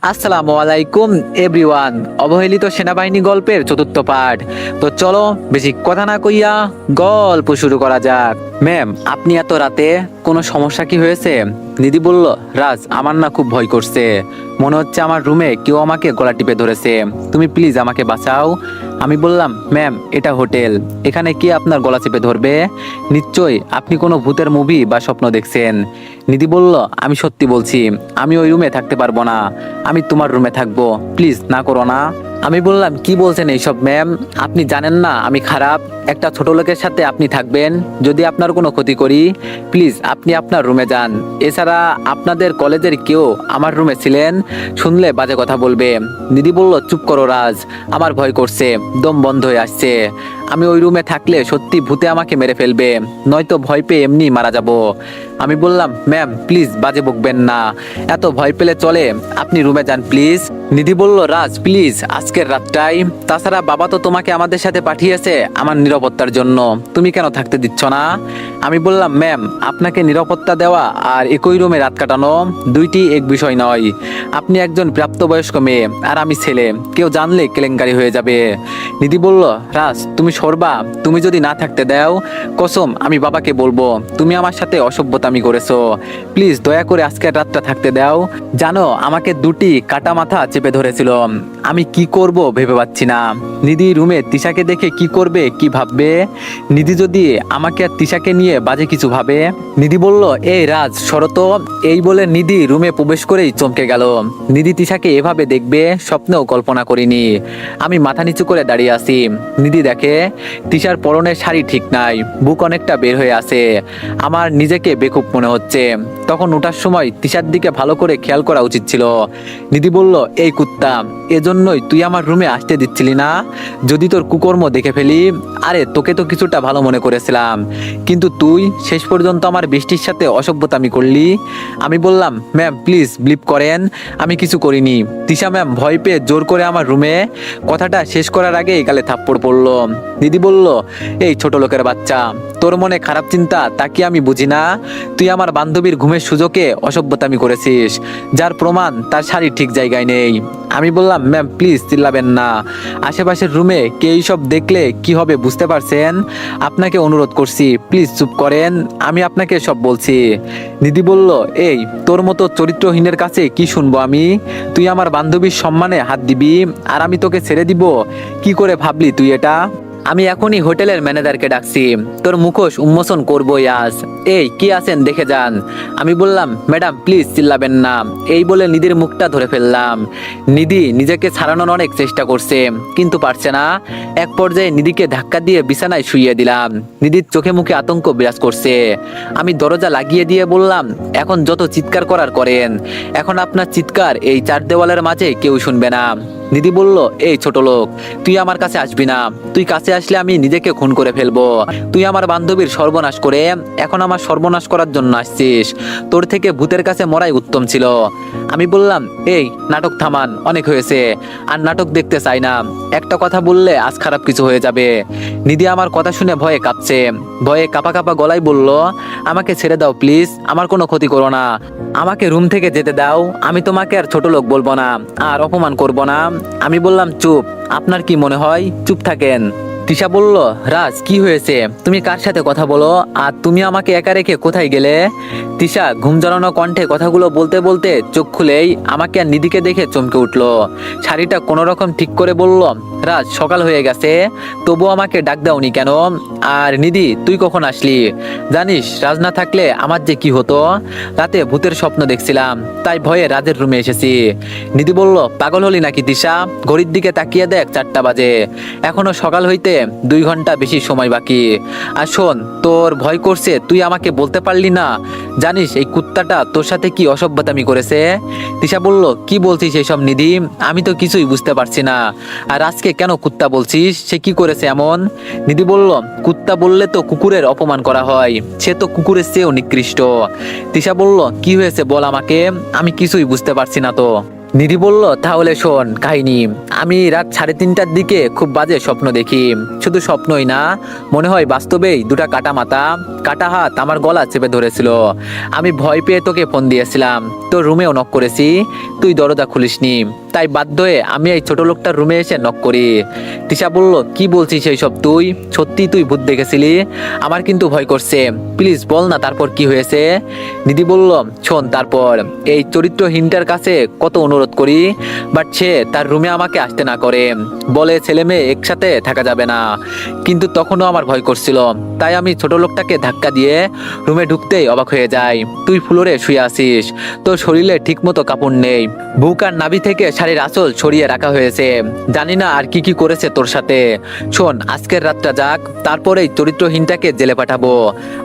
আসসালামু আলাইকুম এভরিওয়ান। অবহেলিত সেনাবাহিনী গল্পের চতুর্থ পার্ট। তো চলো বেশি কথা না কইয়া গল্প শুরু করা যাক। ম্যাম, আপনি এত রাতে কোনো সমস্যা কি হয়েছে? দিদি বলল, রাজ, আমার না খুব ভয় করছে। মনে হচ্ছে আমার রুমে কেউ আমাকে গলা টিপে ধরেছে। তুমি প্লিজ আমাকে বাঁচাও। আমি বললাম, ম্যাম, এটা হোটেল, এখানে কে আপনার গলা চেপে ধরবে? নিশ্চয়ই আপনি কোনো ভূতের মুভি বা স্বপ্ন দেখছেন। নিধি বলল, আমি সত্যি বলছি, আমি ওই রুমে থাকতে পারবো না। আমি তোমার রুমে থাকবো, প্লিজ না করো না। আমি বললাম, কি বলছেন এইসব ম্যাম? আপনি জানেন না আমি খারাপ? একটা ছোট লোকের সাথে আপনি থাকবেন? যদি আপনার কোনো ক্ষতি করি, প্লিজ আপনি আপনার রুমে যান। এছাড়া আপনাদের কলেজের কেউ আমার রুমে ছিলেন, শুনলে বাজে কথা বলবে। দিদি বলল, চুপ করো রাজ, আমার ভয় করছে, দম বন্ধ হয়ে আসছে। আমি ওই রুমে থাকলে সত্যি ভূতে আমাকে মেরে ফেলবে, নয়তো ভয় পেয়ে এমনি মারা যাব। আমি বললাম, ম্যাম প্লিজ বাজে বকবেন না, এত ভয় পেলে চলে, আপনি রুমে যান প্লিজ। নিধি বলল, রাজ প্লিজ আজকের রাতটাই, তাছাড়া বাবা তো তোমাকে আমাদের সাথে পাঠিয়েছে আমার নিরাপত্তার জন্য, তুমি কেন থাকতে দিচ্ছ না? আমি বললাম, ম্যাম, আপনাকে নিরাপত্তা দেওয়া আর একই রুমে রাত কাটানো দুইটি এক বিষয় নয়। আপনি একজন প্রাপ্তবয়স্ক মেয়ে আর আমি ছেলে, কেউ জানলে কেলেঙ্কারি হয়ে যাবে। নিধি বলল, রাজ তুমি সরবা, তুমি যদি না থাকতে দাও, কসম আমি বাবাকে বলবো তুমি আমার সাথে অসভ্যতামি করেছো। প্লিজ দয়া করে আজকের রাতটা থাকতে দাও। জানো, আমাকে দুটি কাটা মাথা চেপে ধরেছিল, আমি কি করব ভেবে পাচ্ছি না। নিধি রুমে তিশাকে দেখে কি করবে, কি ভাববে? নিধি যদি আমাকে আর তিশাকে নিয়ে বাজে কিছু ভাবে? নিধি বলল, এই রাজ শরত। এই বলে নিধি রুমে প্রবেশ করেই চমকে গেল। নিধি তিশাকে এভাবে দেখবে স্বপ্নেও কল্পনা করিনি। আমি মাথা নিচু করে দাঁড়িয়ে আছি। নিধি দেখে তিশার পরনের শাড়ি ঠিক নাই, বুক অনেকটা বের হয়ে আছে। আমার নিজেকে বেকুব মনে হচ্ছে। তখন ওঠার সময় তিশার দিকে ভালো করে খেয়াল করা উচিত ছিল। নিধি বলল, এই কুত্তা, এজন্যই তুই আমার রুমে আসতে দিচ্ছিলি না? যদি তোর কুকর্ম দেখে ফেলি। আরে তোকে তো কিছুটা ভালো মনে করেছিলাম, কিন্তু তুই শেষ পর্যন্ত আমার বৃষ্টির সাথে অসভ্যতামি করলি। আমি বললাম, ম্যাম প্লিজ বিলিভ করেন, আমি কিছু করিনি। তিশা ম্যাম ভয় পেয়ে জোর করে আমার রুমে। কথাটা শেষ করার আগে গালে থাপ্পড় পড়লো। দিদি বলল, এই ছোট লোকের বাচ্চা, তোর মনে খারাপ চিন্তা তা কি আমি বুঝি না? তুই আমার বান্ধবীর ঘুমের সুযোগে অসভ্যতামি করেছিস, যার প্রমাণ তার শাড়ি ঠিক জায়গায় নেই। আমি বললাম, ম্যাম প্লিজ চিল্লাবেন না, আশেপাশের রুমে কে এইসব দেখলে কি হবে বুঝতে পারছেন? আপনাকে অনুরোধ করছি প্লিজ চুপ করেন, আমি আপনাকে সব বলছি। দিদি বলল, এই তোর মতো চরিত্রহীনের কাছে কি শুনবো আমি? তুই আমার বান্ধবীর সম্মানে হাত দিবি আর আমি তোকে ছেড়ে দিব? কি করে ভাবলি তুই এটা? আমি এখনই হোটেলের ম্যানেজারকে ডাকছি, তোর মুখোশ উন্মোচন করবোই আজ। এই কি আছেন দেখে যান। আমি বললাম, ম্যাডাম প্লিজ চিল্লাবেন না। এই বলে নিধির মুখটা ধরে ফেললাম। নিধি নিজেকে ছাড়ানোর অনেক চেষ্টা করছে, কিন্তু পারছে না। এক পর্যায়ে নিধিকে ধাক্কা দিয়ে বিছানায় শুইয়ে দিলাম। নিধির চোখে মুখে আতঙ্ক বিরাজ করছে। আমি দরজা লাগিয়ে দিয়ে বললাম, এখন যত চিৎকার করার করেন, এখন আপনার চিৎকার এই চার দেওয়ালের মাঝে কেউ শুনবে না। দিদি বলল, এই ছোট লোক, তুই আমার কাছে আসবি না, তুই কাছে আসলে আমি নিজেকে খুন করে ফেলবো। তুই আমার বান্ধবীর সর্বনাশ করে এখন আমার সর্বনাশ করার জন্য আসছিস। তোর থেকে ভূতের কাছে মরাই উত্তম ছিল। আমি বললাম, এই নাটক থামান, অনেক হয়েছে, আর নাটক দেখতে চাই না। একটা কথা বললে আজ খারাপ কিছু হয়ে যাবে। নিধি আমার কথা শুনে ভয়ে কাঁপছে, ভয়ে কাঁপা কাঁপা গলায় বলল, আমাকে ছেড়ে দাও প্লিজ, আমার কোনো ক্ষতি করো না, আমাকে রুম থেকে যেতে দাও। আমি তোমাকে আর ছোট লোক বলবো না, আর অপমান করব না। আমি বললাম, চুপ, আপনার কি মনে হয় চুপ থাকেন? তিশা বলল, রাজ কি হয়েছে? তুমি কার সাথে কথা বলো, আর তুমি আমাকে একা রেখে কোথায় গেলে? তিশা ঘুম জড়ানো কণ্ঠে কথাগুলো বলতে বলতে চোখ খুলেই আমাকে আর নিধিকে দেখে চমকে উঠলো। শাড়িটা কোনো রকম ঠিক করে বলল, রাজ সকাল হয়ে গেছে, তবু আমাকে ডাক দাওনি কেন? আর নিধি তুই কখন আসলি? জানিস রাজ না থাকলে আমার যে কি হতো? রাতে ভূতের স্বপ্ন দেখছিলাম, তাই ভয়ে রাজের রুমে এসেছি। নিধি বলল, পাগল হলি নাকি তিশা? ঘড়ির দিকে তাকিয়ে দেখ, 4টা বাজে, এখনো সকাল হইতে 2 ঘন্টা বেশি সময় বাকি। আর শোন, তোর ভয় করছে তুই আমাকে বলতে পারলি না? জানিস এই কুত্তাটা তোর সাথে কি অসভ্যতামি করেছে? তিশা বলল, কি বলছিস এসব নিধি? আমি তো কিছুই বুঝতে পারছি না। আর আজকে কেন কুত্তা বলছিস? সে কি করেছে এমন? নিধি বলল, কুত্তা বললে তো কুকুরের অপমান করা হয়, সে তো কুকুরের চেয়েও নিকৃষ্ট। তিশা বলল, কি হয়েছে বল আমাকে, আমি কিছুই বুঝতে পারছি না তো। নিধি বলল, তাহলে শোন কাহিনী। আমি রাত 3:30টার দিকে খুব বাজে স্বপ্ন দেখি। শুধু স্বপ্নই না, মনে হয় বাস্তবেই দুটা কাটা মাথা কাটা হাত আমার গলা চেপে ধরেছিল। আমি ভয় পেয়ে তোকে ফোন দিয়েছিলাম, তোর রুমেও নক করেছি, তুই দরজা খুলিসনি। তাই বাধ্য হয়ে আমি এই ছোট লোকটার রুমে এসে নক করি। তিশা বলল, কি বলছিস এইসব? তুই সত্যি তুই ভূত দেখেছিলি? আমার কিন্তু ভয় করছে, প্লিজ বল না তারপর কি হয়েছে। নিধি বলল, শোন তারপর এই চরিত্রহীনটার কাছে কত অনুরোধ করি, বাট সে তার রুমে আমাকে আসতে না করে, বলে ছেলে মেয়ে একসাথে থাকা যাবে না। কিন্তু তখনও আমার ভয় করছিল, তাই আমি ছোট লোকটাকে ধাক্কা দিয়ে রুমে ঢুকতেই অবাক হয়ে যাই। তুই ফ্লোরে শুয়ে আছিস, তোর শরীরে ঠিকমতো কাপড় নেই, বুক আর নাভি থেকে শাড়ির আঁচল ছড়িয়ে রাখা হয়েছে। জানি না আর কি কি করেছে তোর সাথে। শোন, আজকের রাতটা যাক, তারপরেই চরিত্রহীনটাকে জেলে পাঠাবো।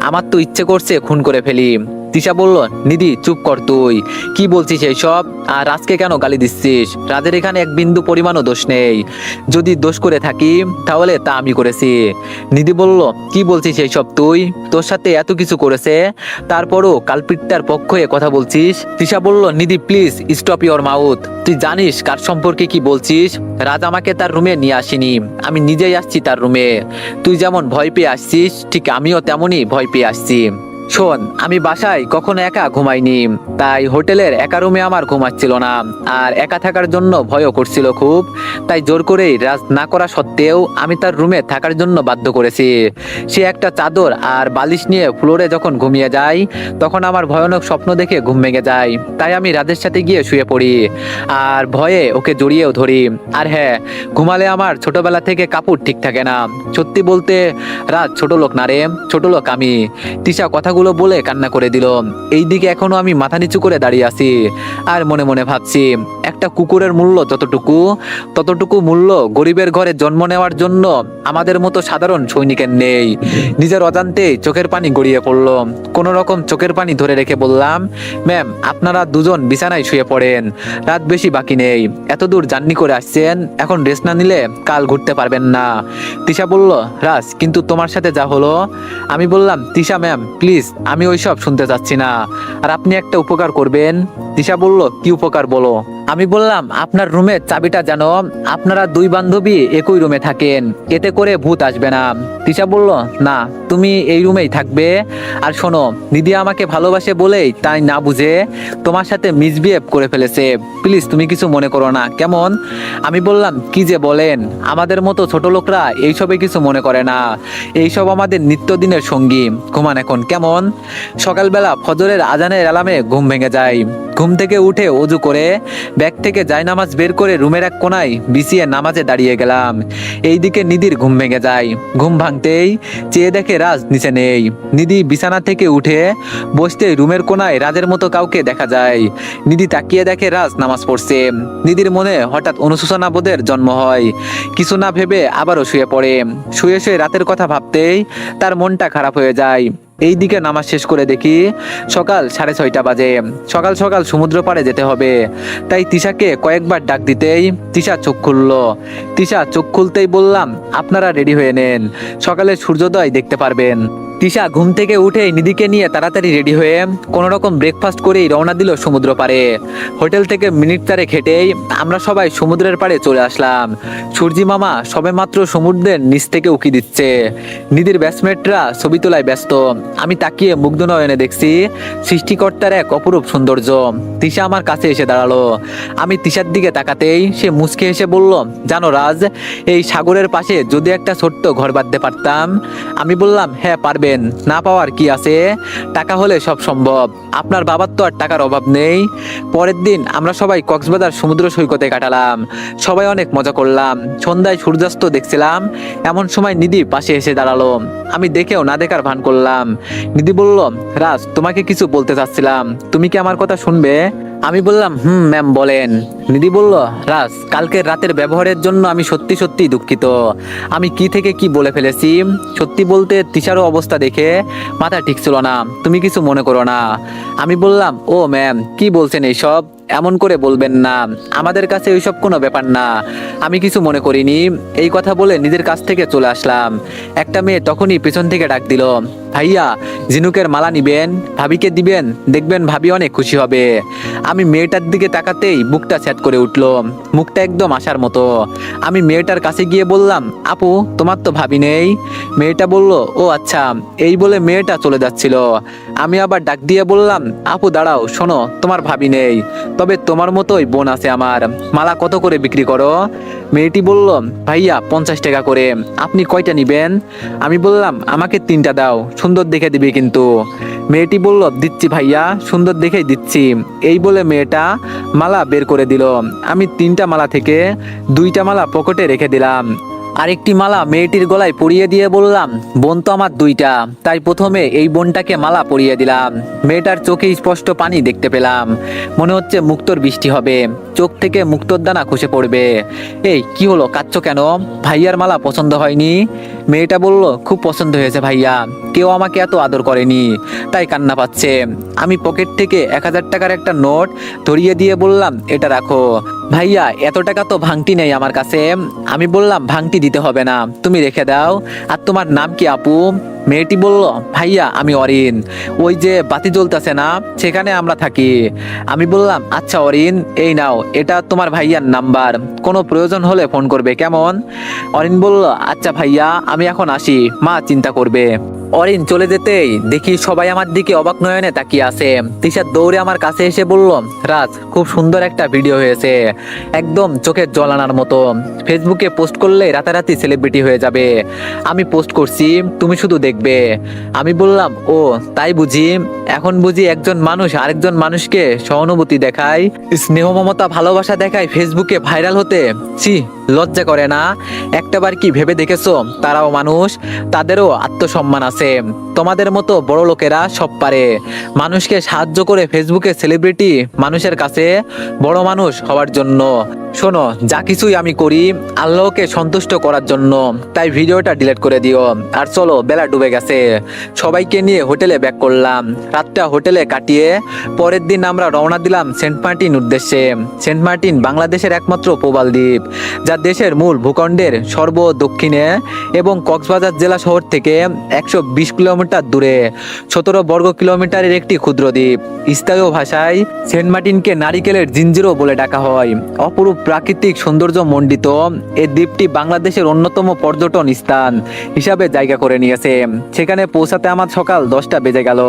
আমার তো ইচ্ছে করছে খুন করে ফেলি। তিশা বলল, নিধি চুপ কর, তুই কি বলছিস এইসব? আর রাজকে কেন গালি দিচ্ছিস? রাজের এখানে এক বিন্দু পরিমাণও দোষ নেই। যদি দোষ করে থাকি তাহলে তা আমি করেছি। নিধি বলল, কি বলছিস এইসব? তুই, তোর সাথে এত কিছু করেছে, তারপরও কালপিটটার পক্ষ হয়ে কথা বলছিস? তিশা বলল, নিধি প্লিজ স্টপ ইওর মাউথ। তুই জানিস কার সম্পর্কে কি বলছিস? রাজ আমাকে তার রুমে নিয়ে আসিনি, আমি নিজেই আসছি তার রুমে। তুই যেমন ভয় পেয়ে আসছিস, ঠিক আমিও তেমনই ভয় পেয়ে আসছি। শোন, আমি বাসায় কখনো একা ঘুমাইনি, তাই হোটেলের একা রুমে আমার ঘুমাচ্ছিল না, আর একা থাকার জন্য ভয়ও করছিল খুব। তাই জোর করেই রাজ না করা সত্ত্বেও আমি তার রুমে থাকার জন্য বাধ্য করেছি। সে একটা চাদর আর বালিশ নিয়ে ফ্লোরে যখন ঘুমিয়ে যায়, তখন আমার ভয়ানক স্বপ্ন দেখে ঘুম ভেঙে যায়। তাই আমি রাজের সাথে গিয়ে শুয়ে পড়ি আর ভয়ে ওকে জড়িয়েও ধরি। আর হ্যাঁ, ঘুমালে আমার ছোটবেলা থেকে কাপড় ঠিক থাকে না। সত্যি বলতে রাজ ছোট লোক না রে, ছোট লোক আমি। তিশা কথাগুলো বলে কান্না করে দিল। এইদিকে এখনো আমি মাথা নিচু করে দাঁড়িয়ে আছি আর মনে মনে ভাবছি, একটা কুকুরের মূল্য যতটুকু, ততটুকু মূল্য গরিবের ঘরে জন্ম নেওয়ার জন্য আমাদের মতো সাধারণ সৈনিকের নেই। নিজের অজান্তে চোখের পানি গড়িয়ে পড়ল। কোন রকম চোখের পানি ধরে রেখে বললাম, ম্যাম আপনারা দুজন বিছানায় শুয়ে পড়েন, রাত বেশি বাকি নেই, এত দূর জার্নি করে আসছেন, এখন রেস্ট না নিলে কাল ঘুরতে পারবেন না। তিশা বলল, রাজ কিন্তু তোমার সাথে যা হলো। আমি বললাম, তিশা ম্যাম প্লিজ, আমি ওইসব শুনতে চাচ্ছি না, আর আপনি একটা উপকার করবেন। তিশা বলল, কি উপকার বলো। আমি বললাম, আপনার রুমের চাবিটা যেন আপনারা দুই বান্ধবী একই রুমে থাকেন, এতে করে ভূত আসবে না। তিশা বলল, না তুমি এই রুমেই থাকবে। আর শোনো, নিধি আমাকে ভালোবাসে বলেই তাই না বুঝে তোমার সাথে মিসবিহেভ করে ফেলেছে, প্লিজ তুমি কিছু মনে করো না কেমন। আমি বললাম, কি যে বলেন, আমাদের মতো ছোট লোকরা এইসবে কিছু মনে করে না, এইসব আমাদের নিত্যদিনের সঙ্গী। ঘুমান এখন কেমন। সকালবেলা ফজরের আজানের অ্যালার্মে ঘুম ভেঙে যায়। ঘুম থেকে উঠে অজু করে ব্যাগ থেকে জায়নামাজ বের করে রুমের এক কোনায় বিছিয়ে নামাজে দাঁড়িয়ে গেলাম। এইদিকে নিধির ঘুম ভেঙে যায়। ঘুম ভাঙতেই চেয়ে দেখে রাজ নিচে নেই। নিধি বিছানা থেকে উঠে বসতে রুমের কোনায় রাজের মতো কাউকে দেখা যায়। নিধি তাকিয়ে দেখে রাজ নামাজ পড়ছে। নিধির মনে হঠাৎ অনুশোচনা বোধের জন্ম হয়। কিছু না ভেবে আবারও শুয়ে পড়ে। শুয়ে শুয়ে রাতের কথা ভাবতেই তার মনটা খারাপ হয়ে যায়। এই দিকে নামাজ শেষ করে দেখি সকাল 6:30 বাজে। সকাল সকাল সমুদ্র পাড়ে যেতে হবে। তাই তিশাকে কয়েকবার ডাক দিতেই তিশা চোখ খুললো। তিশা চোখ খুলতেই বললাম, আপনারা রেডি হয়ে নেন, সকালে সূর্যোদয় দেখতে পারবেন। তিশা ঘুম থেকে উঠে নিধিকে নিয়ে তাড়াতাড়ি রেডি হয়ে কোনো রকম ব্রেকফাস্ট করেই রওনা দিল সমুদ্র পাড়ে। হোটেল থেকে মিনিট 4 হেঁটেই আমরা সবাই সমুদ্রের পাড়ে চলে আসলাম। সূর্যি মামা সবেমাত্র সমুদ্রের নিচ থেকে উকি দিচ্ছে। নিধির ব্যাচমেটরা ছবি তোলায় ব্যস্ত। আমি তাকিয়ে মুগ্ধ নয়নে দেখছি সৃষ্টিকর্তার এক অপরূপ সৌন্দর্য। তিশা আমার কাছে এসে দাঁড়ালো। আমি তিশার দিকে তাকাতেই সে মুচকে এসে বলল, জানো রাজ, এই সাগরের পাশে যদি একটা ছোট্ট ঘর বাঁধতে পারতাম। আমি বললাম, হ্যাঁ পারবেন, না পাওয়ার কি আছে, টাকা হলে সব সম্ভব। আপনার বাবার তো আর টাকার অভাব নেই। পরের দিন আমরা সবাই কক্সবাজার সমুদ্র সৈকতে কাটালাম। সবাই অনেক মজা করলাম। সন্ধ্যায় সূর্যাস্ত দেখছিলাম। এমন সময় নিধি পাশে এসে দাঁড়ালো। আমি দেখেও না দেখার ভান করলাম। নিধি বলল, রাজ তোমাকে কিছু বলতে চাচ্ছিলাম, তুমি কি আমার কথা শুনবে? আমি বললাম, ম্যাম বলেন। নিধি বলল, রাজ কালকের রাতের ব্যবহারের জন্য আমি সত্যি সত্যি দুঃখিত। আমি কি থেকে কি বলে ফেলেছি। সত্যি বলতে তিশারও অবস্থা দেখে মাথা ঠিক ছিল না, তুমি কিছু মনে করো না। আমি বললাম, ও ম্যাম কি বলছেন এইসব, এমন করে বলবেন না, আমাদের কাছে ওইসব কোনো ব্যাপার না, আমি কিছু মনে করিনি। এই কথা বলে নিজের কাছ থেকে চলে আসলাম। একটা মেয়ে তখনই পেছন থেকে ডাক দিল, ভাইয়া ঝিনুকের মালা নিবেন, ভাবিকে দিবেন, দেখবেন ভাবি অনেক খুশি হবে। আমি মেয়েটার দিকে তাকাতেই বুকটা ছ্যাদ করে উঠলো, মুখটা একদম আসার মতো। আমি মেয়েটার কাছে গিয়ে বললাম, আপু তোমার তো ভাবি নেই? মেয়েটা বলল, ও আচ্ছা। এই বলে মেয়েটা চলে যাচ্ছিল। আমি আবার ডাক দিয়ে বললাম, আপু দাঁড়াও, শোনো, তোমার ভাবি নেই, তবে তোমার মতোই বোন আছে আমার। মালা কত করে বিক্রি করো? মেয়েটি বলল, ভাইয়া 50 টাকা করে। আপনি কয়টা নিবেন? আমি বললাম, আমাকে 3টা দাও, সুন্দর দেখে দিবি কিন্তু। মেয়েটি বলল, দিচ্ছি ভাইয়া, সুন্দর দেখেই দিচ্ছি। এই বলে মেয়েটা মালা বের করে দিল। আমি 3টা মালা থেকে 2টা মালা পকেটে রেখে দিলাম। আরেকটি মালা মেয়েটির গলায় পরিয়ে দিয়ে বললাম, বোন তো আমার 2টা, তাই প্রথমে এই বোনটাকে মালা পরিয়ে দিলাম। মেয়েটার চোখে স্পষ্ট পানি দেখতে পেলাম, মনে হচ্ছে মুক্তোর বৃষ্টি হবে, চোখ থেকে মুক্তোর দানা খসে পড়বে। এই কি হলো, কাঁদছো কেন? ভাইয়ার মালা পছন্দ হয়নি? মেয়েটা বলল, খুব পছন্দ হয়েছে ভাইয়া, কেউ আমাকে এত আদর করেনি, তাই কান্না পাচ্ছে। আমি পকেট থেকে 1000 টাকার একটা নোট ধরিয়ে দিয়ে বললাম, এটা রাখো। ভাইয়া এত টাকা তো ভাঙটি নেই আমার কাছে। আমি বললাম, ভাঙটি দিতে হবে না, তুমি রেখে দাও। আর তোমার নাম কি আপু? মেয়েটি বলল, ভাইয়া আমি অরিন, ওই যে বাতি জ্বলতেছে না, সেখানে আমরা থাকি। আমি বললাম, আচ্ছা অরিন, এই নাও, এটা তোমার ভাইয়ার নাম্বার, কোনো প্রয়োজন হলে ফোন করবে, কেমন? অরিন বলল, আচ্ছা ভাইয়া, আমি এখন আসি, মা চিন্তা করবে। অরিন চলে যেতেই দেখি সবাই আমার দিকে অবাক নয়নে তাকিয়ে আছে। তিশা দৌড়ে আমার কাছে এসে বলল, রাজ খুব সুন্দর একটা ভিডিও হয়েছে, একদম চোখের জল আনার মতো, ফেসবুকে পোস্ট করলে রাতারাতি সেলিব্রিটি হয়ে যাবে। আমি পোস্ট করছি, তুমি শুধু দেখবে। আমি বললাম, ও তাই বুঝি? এখন বুঝি একজন মানুষ আরেকজন মানুষকে সহানুভূতি দেখায়, স্নেহ মমতা ভালোবাসা দেখায় ফেসবুকে ভাইরাল হতে? ছি, লজ্জা করে না? একটাবার কি ভেবে দেখেছো, তারাও মানুষ, তাদেরও আত্মসম্মান আছে। তোমাদের মতো বড় লোকেরা সব পারে, মানুষকে সাহায্য করে ফেসবুকে সেলিব্রিটি মানুষের কাছে বড় মানুষ হওয়ার জন্য। শোনো, যা কিছুই আমি করি আল্লাহকে সন্তুষ্ট করার জন্য, তাই ভিডিওটা ডিলিট করে দিও। আর চলো, বেলা ডুবে গেছে। সবাইকে নিয়ে হোটেলে ব্যাক করলাম। রাতটা হোটেলে কাটিয়ে পরের দিন আমরা রওনা দিলাম সেন্ট মার্টিন উদ্দেশ্যে। সেন্ট মার্টিন বাংলাদেশের একমাত্র প্রবাল দ্বীপ, যা দেশের মূল ভূখণ্ডের সর্ব দক্ষিণে এবং কক্সবাজার জেলা শহর থেকে 120 কিলোমিটার দূরে 17 বর্গ কিলোমিটারের একটি ক্ষুদ্র দ্বীপ। স্থানীয় ভাষায় সেন্ট মার্টিনকে নারিকেলের জিঞ্জিরও বলে ডাকা হয়। অপরূপ প্রাকৃতিক সৌন্দর্য মণ্ডিত এই দ্বীপটি বাংলাদেশের অন্যতম পর্যটন স্থান হিসাবে জায়গা করে নিয়েছে। সেখানে পৌঁছাতে আমার সকাল 10টা বেজে গেল।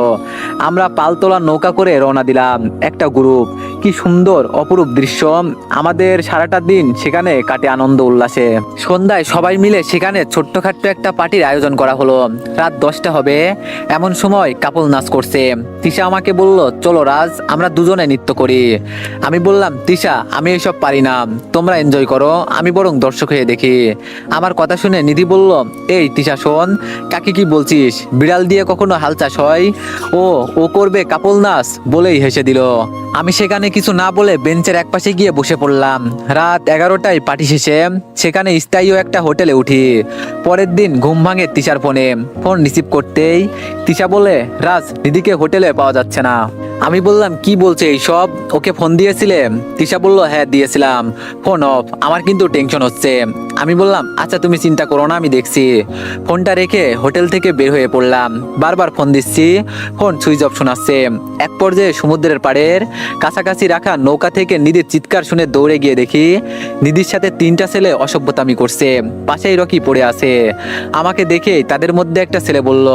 আমরা পালতোলা নৌকা করে রওনা দিলাম, একটা গ্রুপ। কি সুন্দর অপরূপ দৃশ্য। আমাদের সারাটা দিন সেখানে কাটে আনন্দ উল্লাসে। সন্ধ্যায় সবাই মিলে সেখানে ছোট্টখাট্ট একটা পার্টির আয়োজন করা হলো। রাত 10টা হবে, এমন সময় কাপল নাচ করছে। তিশা আমাকে বলল, চলো রাজ, আমরা দুজনে নৃত্য করি। আমি বললাম, তিশা আমি এসব পারি না, তোমরা এনজয় করো, আমি বরং দর্শক হয়ে দেখি। আমার কথা শুনে নিধি বলল, এই তিশা শোন, কাকে কি বলছিস? বিড়াল দিয়ে কখনো হাল চাষ হয়? ও করবে কাপল নাচ? বলেই হেসে দিল। আমি সেখানে কিছু না বলে বেঞ্চের একপাশে গিয়ে বসে পড়লাম। রাত 11টায় পার্টি শেষে সেখানে স্থায়ী একটা হোটেলে উঠি। পরের দিন ঘুম ভাঙে তিশার ফোনে। ফোন রিসিভ করতেই তিশা বলে, রাজ নিধিকে হোটেলে পাওয়া যাচ্ছে না। আমি বললাম, কি বলছে এইসব? ওকে ফোন দিয়েছিলে? তিশা বলল, হ্যাঁ দিয়েছিলাম, ফোন অফ। আমার কিন্তু টেনশন হচ্ছে। আমি বললাম, আচ্ছা তুমি চিন্তা করো না, আমি দেখছি। ফোনটা রেখে হোটেল থেকে বের হয়ে পড়লাম। বারবার ফোন দিচ্ছি, ফোন সুইচ অফ শোনাচ্ছে। এক পর্যায়ে সমুদ্রের পাড়ের কাছাকাছি রাখা নৌকা থেকে নিধির চিৎকার শুনে দৌড়ে গিয়ে দেখি নিধির সাথে 3টা ছেলে অসভ্যতামি করছে। পাশেই রকি পড়ে আছে। আমাকে দেখে তাদের মধ্যে একটা ছেলে বলল,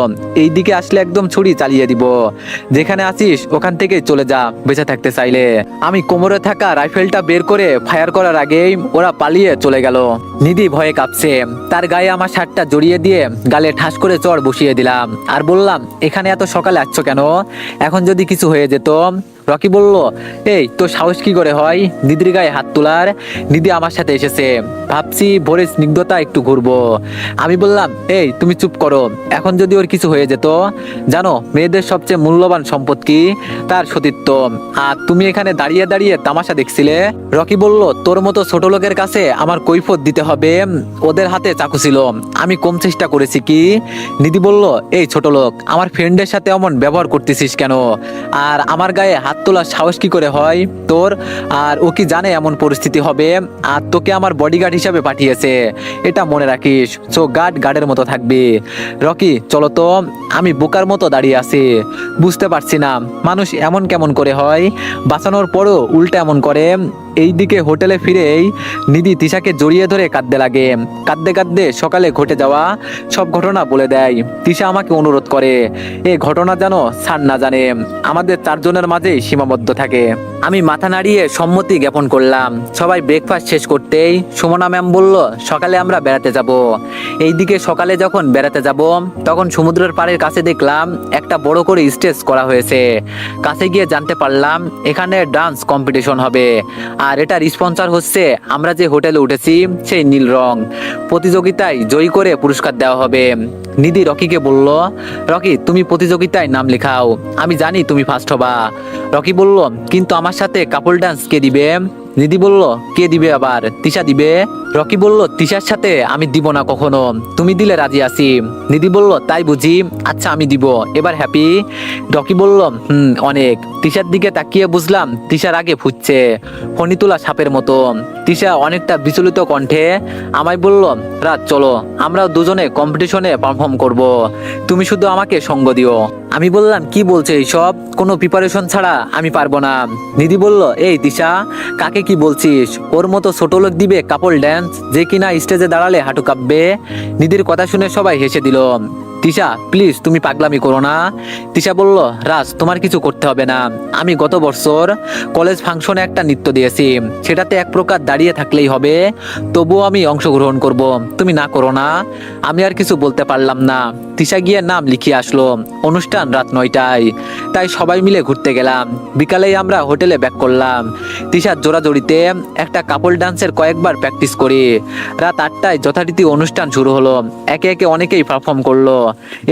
এই দিকে আসলে একদম ছুরি চালিয়ে দিব, যেখানে আছিস ওখান থেকে চলে যা বেঁচে থাকতে চাইলে। আমি কোমরে থাকা রাইফেলটা বের করে ফায়ার করার আগেই ওরা পালিয়ে চলে গেল। নিধি ভয়ে কাঁপছে। তার গায়ে আমার শার্টটা জড়িয়ে দিয়ে গালে ঠাস করে চড় বসিয়ে দিলাম আর বললাম, এখানে এত সকালে আসছো কেন? এখন যদি কিছু হয়ে যেত? রকি বলল, এই তোর সাহস কি করে হয় নিধির গায়ে হাত তোলার? নিধি আমার সাথে এসেছে, ভাবছি ভোরে স্নিগ্ধতা একটু ঘুরবো। আমি বললাম, এই তুমি চুপ করো, এখন যদি ওর কিছু হয়ে যেত? জানো মেয়েদের সবচেয়ে মূল্যবান সম্পদ কি? তার সতীত্ব। আর তুমি এখানে দাঁড়িয়ে দাঁড়িয়ে তামাশা দেখছিলে। রকি বলল, তোর মতো ছোট লোকের কাছে আমার কৈফিয়ত দিতে হবে? ওদের হাতে চাকু ছিল, আমি কম চেষ্টা করেছি কি? নিধি বলল, এই ছোট লোক, আমার ফ্রেন্ডের সাথে এমন ব্যবহার করতেছিস কেন? আর আমার গায়ে হাত তোলার সাহস কি করে হয় তোর? আর ও কি জানে এমন পরিস্থিতি হবে? আর তোকে আমার বডিগার্ড হিসাবে পাঠিয়েছে, এটা মনে রাখিস। সো গার্ডের মতো থাকবি। রকি চলো তো, আমি বোকার মতো দাঁড়িয়ে আছি, বুঝতে পারছি না মানুষ এমন কেমন করে হয়, বাঁচানোর পরও উল্টা এমন করে। এইদিকে হোটেলে ফিরেই নিধি তিশাকে জড়িয়ে ধরে কাঁদতে লাগে। কাঁদতে কাঁদতে সকালে ঘটে যাওয়া সব ঘটনা বলে দেয়। তিশা আমাকে অনুরোধ করে এই ঘটনা যেন স্যার না জানে, আমাদের চারজনের মাঝেই সীমাবদ্ধ থাকে। আমি মাথা নাড়িয়ে সম্মতি জ্ঞাপন করলাম। সবাই ব্রেকফাস্ট শেষ করতেই সুমনা ম্যাম বলল সকালে আমরা বেড়াতে যাব। এইদিকে সকালে যখন বেড়াতে যাব তখন সমুদ্রের পাড়ের কাছে দেখলাম একটা বড় করে স্টেজ করা হয়েছে। কাছে গিয়ে জানতে পারলাম এখানে ডান্স কম্পিটিশন হবে। আর এটার স্পন্সর হচ্ছে আমরা যে হোটেলে উঠেছি সেই নীল রং। প্রতিযোগিতায় জয়ী করে পুরস্কার দেওয়া হবে। নিধি রকিকে বলল, রকি তুমি প্রতিযোগিতায় নাম লেখাও, আমি জানি তুমি ফার্স্ট হবা। রকি বলল, কিন্তু আমার সাথে কাপল ডান্স কে দিবে? নিধি বলল, কে দিবে আবার? তিশা দিবে। রকি বলল, তিশার সাথে আমি দিব না কখনো, তুমি দিলে রাজি আছি। নিধি বলল, তাই বুঝি, আচ্ছা আমি দিব, এবার হ্যাপি? রকি বলল, অনেক। তিশার দিকে তাকিয়ে বুঝলাম তিশার আগে ফুটছে ফণি তোলা সাপের মতো। তিশা অনেকটা বিচলিত কণ্ঠে আমায় বলল, রাত চলো, আমরা দুজনে কম্পিটিশনে পারফর্ম করব, তুমি শুধু আমাকে সঙ্গ দিও। আমি বললাম, কি বলছে এইসব? কোনো প্রিপারেশন ছাড়া আমি পারবো না। নিধি বলল, এই তিশা কাকে কি বলছিস? ওর মতো ছোট লোক দিবে কাপল ড্যান্স, যে কিনা স্টেজে দাঁড়ালে হাঁটু কাঁপবে? নিধির কথা শুনে সবাই হেসে দিল। তিশা প্লিজ তুমি পাগলামি করো না। তিশা বলল, রাজ তোমার কিছু করতে হবে না, আমি গত বছর কলেজ ফাংশনে একটা নৃত্য দিয়েছি, সেটাতে এক প্রকার দাঁড়িয়ে থাকলেই হবে, তবুও আমি অংশগ্রহণ করব, তুমি না করো না। আমি আর কিছু বলতে পারলাম না। তিশা গিয়ে নাম লিখিয়ে আসলো। অনুষ্ঠান রাত 9টায়, তাই সবাই মিলে ঘুরতে গেলাম। বিকালেই আমরা হোটেলে ব্যাক করলাম। তিশার জোড়াজড়িতে একটা কাপল ডান্সের কয়েকবার প্র্যাকটিস করি। রাত 8টায় যথারীতি অনুষ্ঠান শুরু হলো। একে একে অনেকেই পারফর্ম করলো।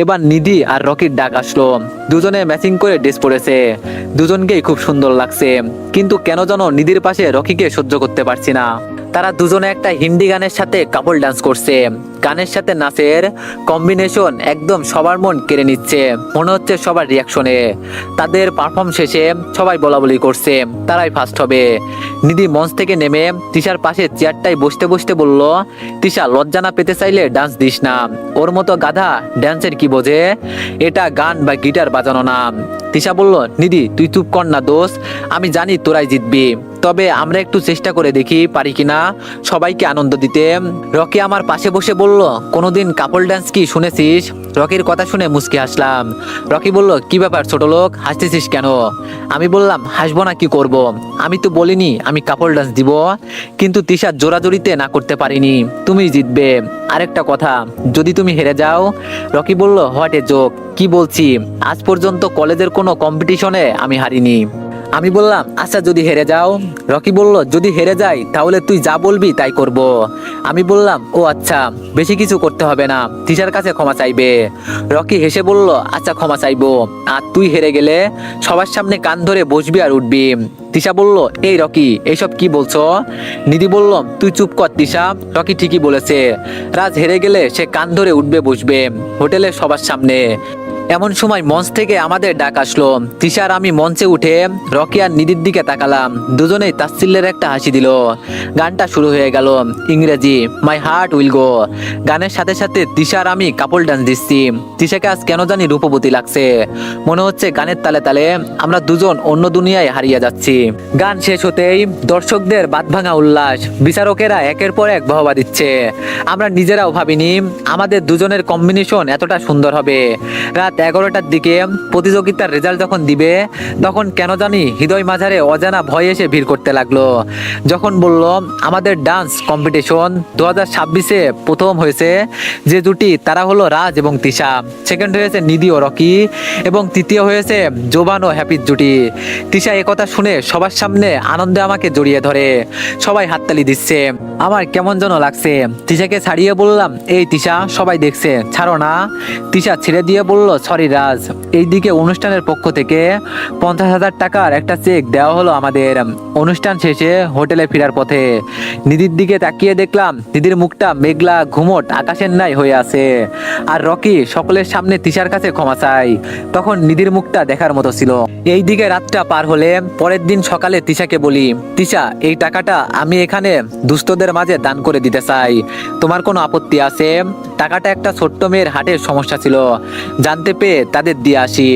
এবার নিধি আর রকির ডাক আসলো। দুজনে ম্যাচিং করে ড্রেস পরেছে, দুজনকেই খুব সুন্দর লাগছে, কিন্তু কেন যেন নিধির পাশে রকিকে সহ্য করতে পারছি না। তারা দুজনে একটা হিন্দি গানের সাথে কাপল ডান্স করছে। গানের সাথে নাচের কম্বিনেশন একদম সবার মন কেড়ে নিচ্ছে, মনে হচ্ছে সবার রিয়াকশনে। তাদের পারফর্ম শেষে সবাই বলা বলি করছে তারাই ফার্স্ট হবে। নিধি মঞ্চ থেকে নেমে তিশার পাশে চেয়ারটায় বসতে বসতে বলল, তিশা লজ্জা না পেতে চাইলে ডান্স দিস না, ওর মতো গাধা ড্যান্সের কি বোঝে? এটা গান বা গিটার বাজানো না। তিশা বলল, নিধি তুই চুপ কর না দোষ, আমি জানি তোরাই জিতবি, তবে আমরা একটু চেষ্টা করে দেখি পারি কিনা সবাইকে আনন্দ দিতে। রকি আমার পাশে বসে বলল, কোনোদিন কাপল ডান্স কি শুনেছিস? রকির কথা শুনে মুচকি হাসলাম। রকি বলল, কি ব্যাপার ছোট লোক, হাসতেছিস কেন? আমি বললাম, হাসবো না কি করব, আমি তো বলিনি আমি কাপল ডান্স দিব, কিন্তু তিশার জোরাজোরিতে না করতে পারিনি, তুমি জিতবে। আরেকটা কথা, যদি তুমি হেরে যাও। রকি বলল, হোয়াট এ জোক, কি বলছি, আজ পর্যন্ত কলেজের কোনো কম্পিটিশনে আমি হারিনি। আমি বললাম, আচ্ছা যদি হেরে যাও? রকি বলল, যদি হেরে যাই তাহলে তুই যা বলবি তাই করব। আমি বললাম, ও আচ্ছা, বেশি কিছু করতে হবে না, টিচার কাছে ক্ষমা চাইবে। রকি হেসে বলল, আচ্ছা ক্ষমা চাইবো, আর তুই হেরে গেলে সবার সামনে কান ধরে বসবি আর উঠবি। তিশা বলল, এই রকি এইসব কি বলছো? নিধি বলল, তুই চুপ কর তিশা, রকি ঠিকই বলেছে, রাজ হেরে গেলে সে কান ধরে উঠবে বসবে হোটেলে সবার সামনে। এমন সময় মঞ্চ থেকে আমাদের ডাক আসলো। তিশার আমি মঞ্চে উঠে রকি আর নিধির দিকে তাকালাম, দুজনেই তাচ্ছিল্যের একটা হাসি দিল। গানটা শুরু হয়ে গেল, ইংরেজি মাই হার্ট উইল গো। গানের সাথে সাথে তিশার আমি কাপল ডান্স দিচ্ছি। তিশাকে আজ কেন জানি রূপবতী লাগছে, মনে হচ্ছে গানের তালে তালে আমরা দুজন অন্য দুনিয়ায় হারিয়ে যাচ্ছি। গান শেষ হতেই দর্শকদের বাঁধভাঙা উল্লাস, বিচারকেরা একের পর এক বাহবা দিচ্ছে। আমরা নিজেরাও ভাবিনি আমাদের দুজনের কম্বিনেশন এতটা সুন্দর হবে। রাত 11টার দিকে প্রতিযোগিতার রেজাল্ট যখন দিবে তখন কেন জানি হৃদয় মাঝারে অজানা ভয় এসে ভিড় করতে লাগলো। যখন বলল আমাদের ডান্স কম্পিটিশন 2026-এ প্রথম হয়েছে যে জুটি, তারা হলো রাজ এবং তিশা, সেকেন্ড হয়েছে নিধি ও রকি, এবং তৃতীয় হয়েছে জোবান ও হ্যাপির জুটি। তিশা একথা শুনে সবার সামনে আনন্দে আমাকে জড়িয়ে ধরে, সবাই হাততালি দিচ্ছে। আমার কেমন যেন লাগছে। তিশাকে ছাড়িয়ে বললাম, এই তিশা সবাই দেখছে, ছাড়ো না। তিশা ছেড়ে দিয়ে বলল, সরি রাজ, এইদিকে অনুষ্ঠানের পক্ষ থেকে 50,000 টাকার একটা চেক দেওয়া হলো আমাদের। অনুষ্ঠান শেষে হোটেলে ফেরার পথে নিধির দিকে তাকিয়ে দেখলাম নিধির মুখটা মেঘলা ঘুমট আকাশের ন্যায় হয়ে আছে। আর রকি সকলের সামনে তিশার কাছে ক্ষমা চাই। তখন নিধির মুখটা দেখার মতো ছিল। এইদিকে রাতটা পার হলে পরের দিন সকালে তিশাকে বলি, তিশা এই টাকাটা আমি এখানে দুস্থদের মাঝে দান করে দিতে চাই, তোমার কোনো আপত্তি আছে? টাকাটা একটা ছোট্ট মেয়ের হার্টের সমস্যা ছিল, জানতে পেয়ে তাদের দিয়ে আসি।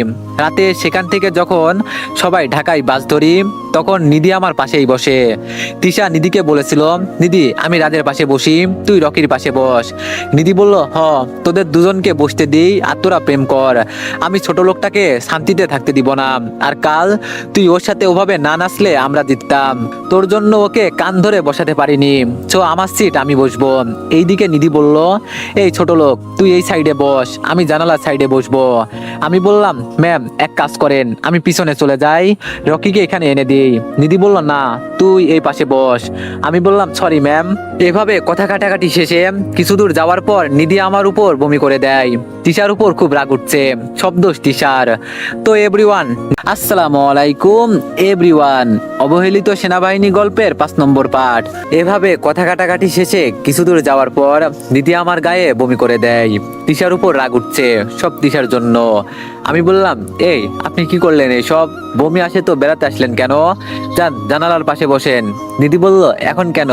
রাতে সেখান থেকে যখন সবাই ঢাকায় বাস ধরি তখন নিধি আমার পাশেই বসে। তিশা নিধিকে বলেছিল, নিধি আমি রাজের পাশে বসি, তুই রকির পাশে বস। নিধি বলল, তোদের দুজনকে বসতে দিই আর তোরা প্রেম কর, আমি ছোট লোকটাকে শান্তিতে থাকতে দিব না। আর কাল তুই ওর সাথে ওভাবে না নাচলে আমরা জিততাম, তোর জন্য ওকে কান ধরে বসাতে পারিনি, তো আমার সিট আমি বসবো। এইদিকে নিধি বলল, এই ছোট লোক তুই এই সাইডে বস, আমি জানালার সাইডে বসবো। আমি বললাম, ম্যাম এক কাজ করেন, আমি পিছনে চলে যাই, রকিকে এখানে এনে দিই। নিধি বলল, না তুই এই পাশে বস। আমি বললাম, সরি ম্যাম। এভাবে কথা কাটাকাটি শেষে কিছু দূর যাওয়ার পর নিধি আমার উপর বমি করে দেয়। তিশার উপর খুব রাগ উঠছে, সব দোষ তিশার। তো এভরিওয়ান, আসসালামু আলাইকুম এভরিওয়ান, অবহেলিত সেনাবাহিনী গল্পের 5 নম্বর পার্ট। এভাবে কথা কাটাকাটি শেষে কিছু দূর যাওয়ার পর নিধি আমার গায়ে বমি করে দেয়। তিশার উপর রাগ উঠছে, সব তিশার জন্য। আমি বললাম, এই আপনি কি করলেন এইসব? বমি আসে তো বেড়াতে আসলেন কেন? যান জানালার পাশে বসেন। নিধি বলল, এখন কেন?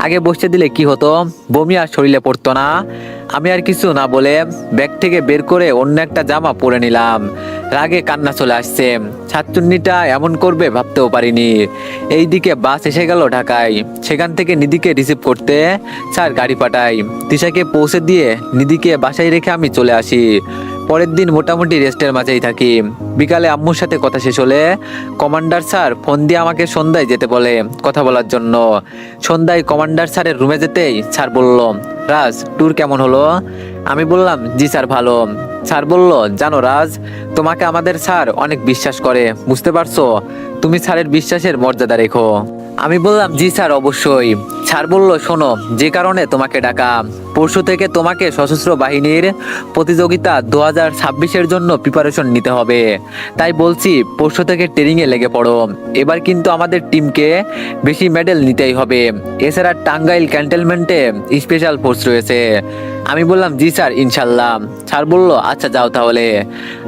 আগে বসতে দিলে কি হতো, বমি আর শরীরে পড়তো না। আমি আর কিছু না বলে ব্যাগ থেকে বের করে অন্য একটা জামা পরে নিলাম। রাগে কান্না চলে আসছে, ছাত্রুন্নিটা এমন করবে ভাবতেও পারিনি। এইদিকে বাস এসে গেল ঢাকায়। সেখান থেকে নিধিকে রিসিভ করতে স্যার গাড়ি পাঠাই। তিশাকে পৌঁছে দিয়ে নিধিকে বাসায় রেখে আমি চলে আসি। পরের দিন মোটামুটি রেস্টের মাঝেই থাকি। বিকালে আম্মুর সাথে কথা শেষ হলে কমান্ডার স্যার ফোন দিয়ে আমাকে সন্ধ্যায় যেতে বলে কথা বলার জন্য। সন্ধ্যায় কমান্ডার স্যারের রুমে যেতেই স্যার বলল, রাজ ট্যুর কেমন হলো? আমি বললাম, জি স্যার ভালো। স্যার বলল, জানো রাজ, তোমাকে আমাদের স্যার অনেক বিশ্বাস করে, বুঝতে পারছো? তুমি স্যারের বিশ্বাসের মর্যাদা রেখো। আমি বললাম, জি স্যার অবশ্যই। স্যার বলল, শোনো, যে কারণে তোমাকে ডাকা, পরশু থেকে তোমাকে সশস্ত্র বাহিনীর প্রতিযোগিতা 2026-এর জন্য প্রিপারেশন নিতে হবে। তাই বলছি পরশু থেকে ট্রেনিংয়ে লেগে পড়ো। এবার কিন্তু আমাদের টিমকে বেশি মেডেল নিতেই হবে। এছাড়া টাঙ্গাইল ক্যান্টনমেন্টে স্পেশাল ফোর্স রয়েছে। আমি বললাম, জি স্যার ইনশাল্লাহ। স্যার বলল, আচ্ছা যাও তাহলে।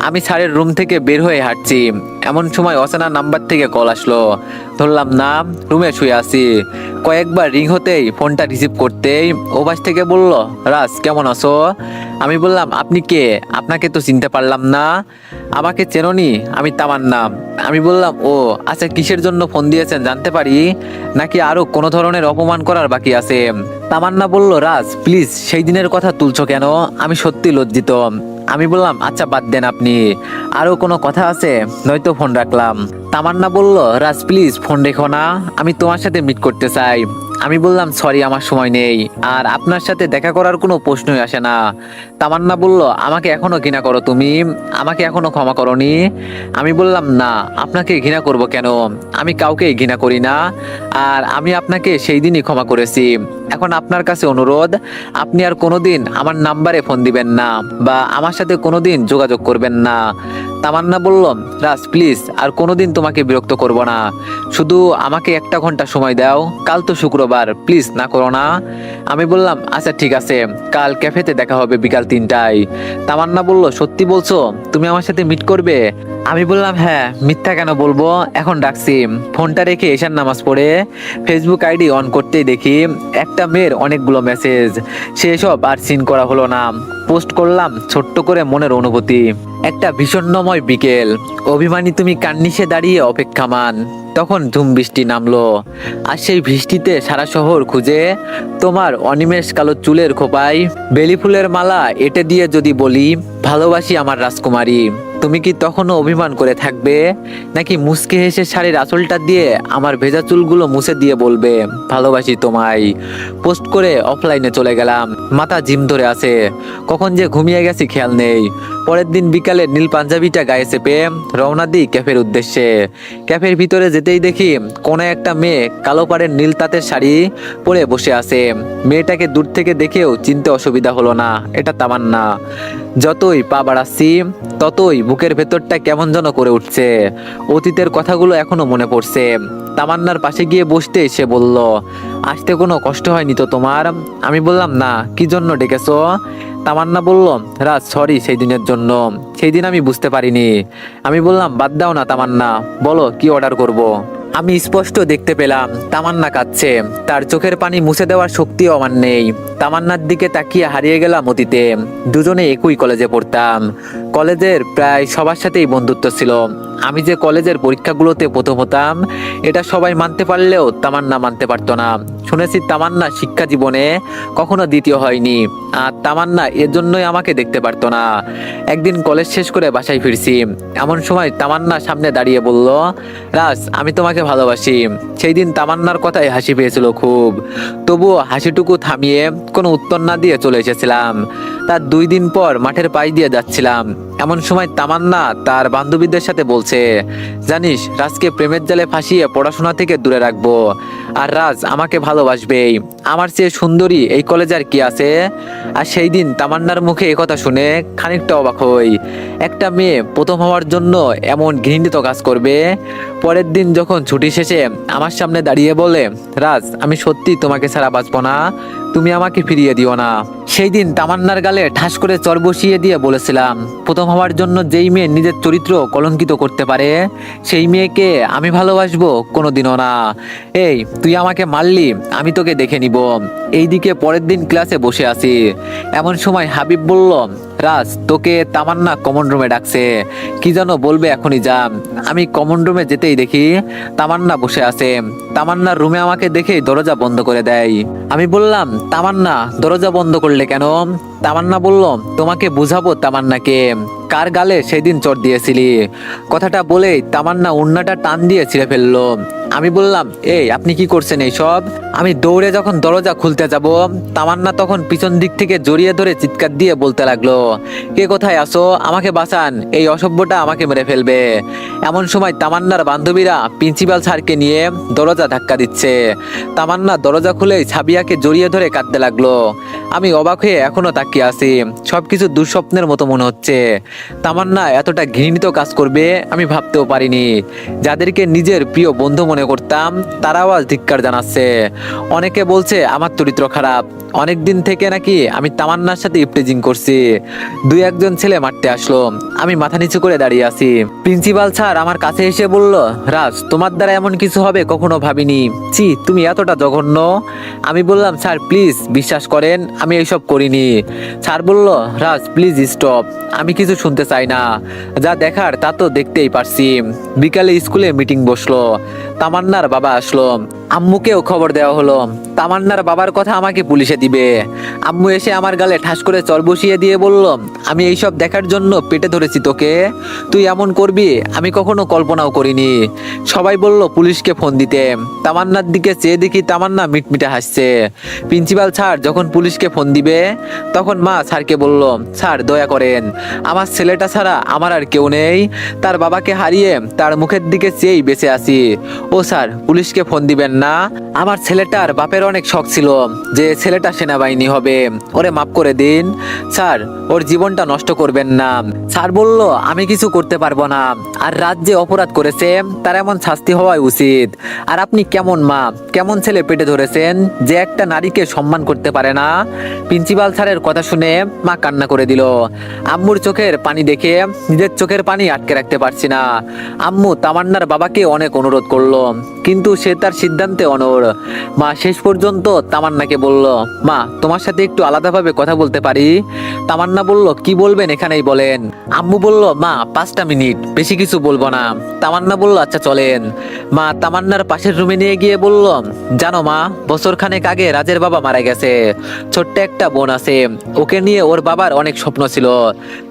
আমি স্যারের রুম থেকে বের হয়ে হাঁটছি, এমন সময় অচেনা নাম্বার থেকে কল আসলো। ধরলাম না, রুমে শুয়ে আছি। কয়েকবার রিং হতেই ফোনটা রিসিভ করতেই ওপাশ থেকে বলল, রাজ কেমন আছো? আমি বললাম, আপনি কে? আপনাকে তো চিনতে পারলাম না। আমাকে চেননি? আমি তামান্না। আমি বললাম, ও আচ্ছা, কিসের জন্য ফোন দিয়েছেন জানতে পারি? নাকি আরো কোনো ধরনের অপমান করার বাকি আছে? তামান্না বলল, রাজ প্লিজ সেই দিনের কথা তুলছো কেন? আমি সত্যি লজ্জিত। আমি বললাম, আচ্ছা বাদ দেন, আপনি আরো কোনো কথা আছে? নয়তো ফোন রাখলাম। তামান্না বলল, রাজ প্লিজ ফোন রেখো না, আমি তোমার সাথে মিট করতে চাই। আমি বললাম, সরি আমার সময় নেই, আর আপনার সাথে দেখা করার কোনো প্রশ্নই আসে না। তামান্না বলল, আমাকে এখনো ঘৃণা করো তুমি? আমাকে এখনো ক্ষমা করনি? আমি বললাম, না, আপনাকে ঘৃণা করব কেন? আমি কাউকে ঘৃণা করি না, আর আমি আপনাকে সেই দিনই ক্ষমা করেছি। এখন আপনার কাছে অনুরোধ, আপনি আর কোনোদিন আমার নাম্বারে ফোন দিবেন না বা আমার সাথে কোনোদিন যোগাযোগ করবেন না। তামান্না বলল, রাজ প্লিজ আর কোনোদিন তোমাকে বিরক্ত করব না, শুধু আমাকে 1 ঘন্টা সময় দাও, কাল তো শুক্রবার, প্লিজ না করো না। আমি বললাম, আচ্ছা ঠিক আছে, কাল ক্যাফেতে দেখা হবে বিকাল 3টায়। তামান্না বলল, সত্যি বলছো তুমি আমার সাথে মিট করবে? আমি বললাম, হ্যাঁ, মিথ্যা কেন বলবো। এখন ডাকছি। ফোনটা রেখে এশার নামাজ পড়ে ফেসবুক আইডি অন করতেই দেখি একটা মেয়ের অনেকগুলো মেসেজ। সেসব আর সিন করা হলো না, পোস্ট করলাম ছোট্ট করে মনের অনুভূতি। একটা বিষণ্ণময় বিকেল, অভিমানী তুমি কান্নিসে দাঁড়িয়ে অপেক্ষামান। তখন ঝুম বৃষ্টি নামলো, আর সেই বৃষ্টিতে সারা শহর খুঁজে তোমার অনিমেষ কালো চুলের খোপায় বেলি ফুলের মালা এঁটে দিয়ে যদি বলি, ভালোবাসি আমার রাজকুমারী। তুমি কি তখনও অভিমান করে থাকবে, নাকি মুচকে হেসে শাড়ির আঁচলটা দিয়ে আমার ভেজা চুলগুলো মুছে দিয়ে বলবে ভালোবাসি তোমায়? পোস্ট করে অফলাইনে চলে গেলাম। মাথা জিম ধরে আছে, কখন যে ঘুমিয়ে গেছি খেয়াল নেই। পরের দিন বিকালে নীল পাঞ্জাবিটা গায়ে চেপে রওনা দিই ক্যাফের উদ্দেশ্যে। ক্যাফের ভিতরে যেতেই দেখি কোনো একটা মেয়ে কালো পাড়ের নীল তাঁতের শাড়ি পরে বসে আছে। মেয়েটাকে দূর থেকে দেখেও চিনতে অসুবিধা হলো না, এটা তামান্না। যতই পা বাড়াচ্ছি ততই বুকের ভেতরটা কেমন যেন করে উঠছে। অতীতের কথাগুলো এখনো মনে পড়ছে। তামান্নার পাশে গিয়ে বসতে সে বলল, আসতে কোনো কষ্ট হয়নি তো তোমার? আমি বললাম না, কি জন্য ডেকেছো? তামান্না বলল, রাজ সরি সেই দিনের জন্য, সেই দিন আমি বুঝতে পারিনি। আমি বললাম বাদ দাও না তামান্না, বলো কি অর্ডার করব। আমি স্পষ্ট দেখতে পেলাম তামান্না কাঁদছে, তার চোখের পানি মুছে দেওয়ার শক্তিও আমার নেই। তামান্নার দিকে তাকিয়ে হারিয়ে গেলাম অতীতে। দুজনে একই কলেজে পড়তাম, কলেজের প্রায় সবার সাথেই বন্ধুত্ব ছিল। আমি যে কলেজের পরীক্ষাগুলোতে প্রথম হতাম এটা সবাই মানতে পারলেও তামান্না মানতে পারতো না। শুনেছি তামান্না শিক্ষা জীবনে কখনো দ্বিতীয় হয়নি, আর তামান্না এর জন্যই আমাকে দেখতে পারতো না। একদিন কলেজ শেষ করে বাসায় ফিরছি, এমন সময় তামান্না সামনে দাঁড়িয়ে বলল, রাজ আমি তোমাকে ভালোবাসি। সেই দিন তামান্নার কথায় হাসি পেয়েছিল খুব, তবুও হাসিটুকু থামিয়ে কোনো উত্তর না দিয়ে চলে এসেছিলাম। তার 2 দিন পর মাঠের পাশ দিয়ে যাচ্ছিলাম, এমন সময় তামান্না তার বান্ধবীদের সাথে বলছে, জানিস রাজকে প্রেমের জালে ফাঁসিয়ে পড়াশোনা থেকে দূরে রাখবো, আর রাজ আমাকে ভালোবাসবেই। আমার চেয়ে সুন্দরী এই কলেজে আর কি আছে? আর সেই দিন তামান্নার মুখে একথা শুনে খানিকটা অবাক হই। একটা মেয়ে প্রথম হওয়ার জন্য এমন ঘৃণিত কাজ করবে? পরের দিন যখন ছুটি শেষে আমার সামনে দাঁড়িয়ে বলে, রাজ আমি সত্যি তোমাকে ছাড়া বাঁচবো না, তুমি আমাকে ফিরিয়ে দিও না। সেই দিন তামান্নার গালে ঠাস করে চর বসিয়ে দিয়ে বলেছিলাম, প্রথম হওয়ার জন্য যেই মেয়ে নিজের চরিত্র কলঙ্কিত করতে পারে সেই মেয়েকে আমি ভালোবাসবো কোনোদিনও না। এই তুই আমাকে মারলি, আমি তোকে দেখে নিব। এইদিকে পরের দিন ক্লাসে বসে আছি, এমন সময় হাবিব বলল, রাজ তোকে তামান্না কমন রুমে ডাকছে, কি যেন বলবে, এখনই যা। আমি কমন রুমে যেতেই দেখি তামান্না বসে আছে। তামান্নার রুমে আমাকে দেখেই দরজা বন্ধ করে দেয়। আমি বললাম, তামান্না দরজা বন্ধ করলে কেন? তামান্না বলল, তোমাকে বুঝাবো তামান্নাকে, কার গালে সেদিন চড় দিয়েছিলি। কথাটা বলেই তামান্না ওড়নাটা টান দিয়ে ছিঁড়ে ফেললো। আমি বললাম, এই আপনি কি করছেন এইসব? আমি দৌড়ে যখন দরজা খুলতে যাব, তামান্না তখন পিছন দিক থেকে জড়িয়ে ধরে চিৎকার দিয়ে বলতে লাগলো, কে কোথায় আসো, আমাকে বাঁচান, এই অসভ্যটা আমাকে মেরে ফেলবে। এমন সময় তামান্নার বান্ধবীরা প্রিন্সিপাল স্যারকে নিয়ে দরজা ধাক্কা দিচ্ছে। তামান্না দরজা খুলেই সাবিয়াকে জড়িয়ে ধরে কাঁদতে লাগলো। আমি অবাক হয়ে এখনো তাকিয়ে আছি, সবকিছু দুঃস্বপ্নের মতো মনে হচ্ছে। তামান্না এতটা ঘৃণিত কাজ করবে আমি ভাবতেও পারিনি। যাদেরকে নিজের প্রিয় বন্ধু মনে করতাম তারাও আজ ধিক্কার জানাচ্ছে। অনেকে বলছে আমার চরিত্র খারাপ, অনেক দিন থেকে নাকি আমি তামান্নার সাথে ইফটিজিং করছি। 2-1 ছেলে মারতে আসলো, আমি মাথা নিচু করে দাঁড়িয়ে আছি। প্রিন্সিপাল স্যার আমার কাছে এসে বলল, রাজ তোমার দ্বারা এমন কিছু হবে কখনো ভাবিনি, ছি তুমি এতটা জঘন্য। আমি বললাম, স্যার প্লিজ বিশ্বাস করেন আমি এইসব করিনি। স্যার বলল, রাজ প্লিজ স্টপ, আমি কিছু শুনতে চাই না, যা দেখার তা তো দেখতেই পারছি। বিকালে স্কুলে মিটিং বসলো, তামান্নার বাবা আসলো, আম্মুকেও খবর দেওয়া হলো। তামান্নার বাবার কথা আমাকে পুলিশে দিবে। আম্মু এসে আমার গালে ঠাস করে চর বসিয়ে দিয়ে বলল, আমি এইসব দেখার জন্য পেটে ধরেছি তোকে, তুই এমন করবি আমি কখনো কল্পনাও করিনি। সবাই বলল পুলিশকে ফোন দিতে। তামান্নার দিকে চেয়ে দেখি তামান্না মিটমিটে হাসছে। প্রিন্সিপাল স্যার যখন পুলিশকে ফোন দিবে তখন মা স্যারকে বলল, স্যার দয়া করেন, আমার ছেলেটা ছাড়া আমার আর কেউ নেই, তার বাবাকে হারিয়ে তার মুখের দিকে চেয়েই বেঁচে আছি। ও স্যার পুলিশকে ফোন দিবেন না, আমার ছেলেটার বাপের অনেক শখ ছিল যে ছেলেটা সেনাবাহিনী হবে, ওরে মাফ করে দিন স্যার, ওর জীবনটা নষ্ট করবেন না। স্যার বলল, আমি কিছু করতে পারবো না, আর রাত যে অপরাধ করেছে তার এমন শাস্তি হওয়াই উচিত। আর আপনি কেমন মা, কেমন ছেলে পেটে ধরেছেন যে একটা নারীকে সম্মান করতে পারে না। প্রিন্সিপাল স্যারের কথা শুনে মা কান্না করে দিল। আম্মুর চোখের পানি দেখে নিজের চোখের পানি আটকে রাখতে পারছি না। আম্মু তামান্নার বাবাকে অনেক অনুরোধ করলো, কিন্তু সে তার সিদ্ধান্ত আনতে অনড়। মা শেষ পর্যন্ত তামান্নাকে বলল, মা তোমার সাথে একটু আলাদাভাবে কথা বলতে পারি? তামান্না বলল, কি বলবেন এখানেই বলেন। আম্মু বলল, মা 5টা মিনিট, বেশি কিছু বলবো না। তামান্না বলল, আচ্ছা চলেন। মা তামান্নার পাশের রুমে নিয়ে গিয়ে বলল, জানো মা, বছর খানেক আগে রাজের বাবা মারা গেছে। ছোট্ট একটা বোন আছে, ওকে নিয়ে ওর বাবার অনেক স্বপ্ন ছিল।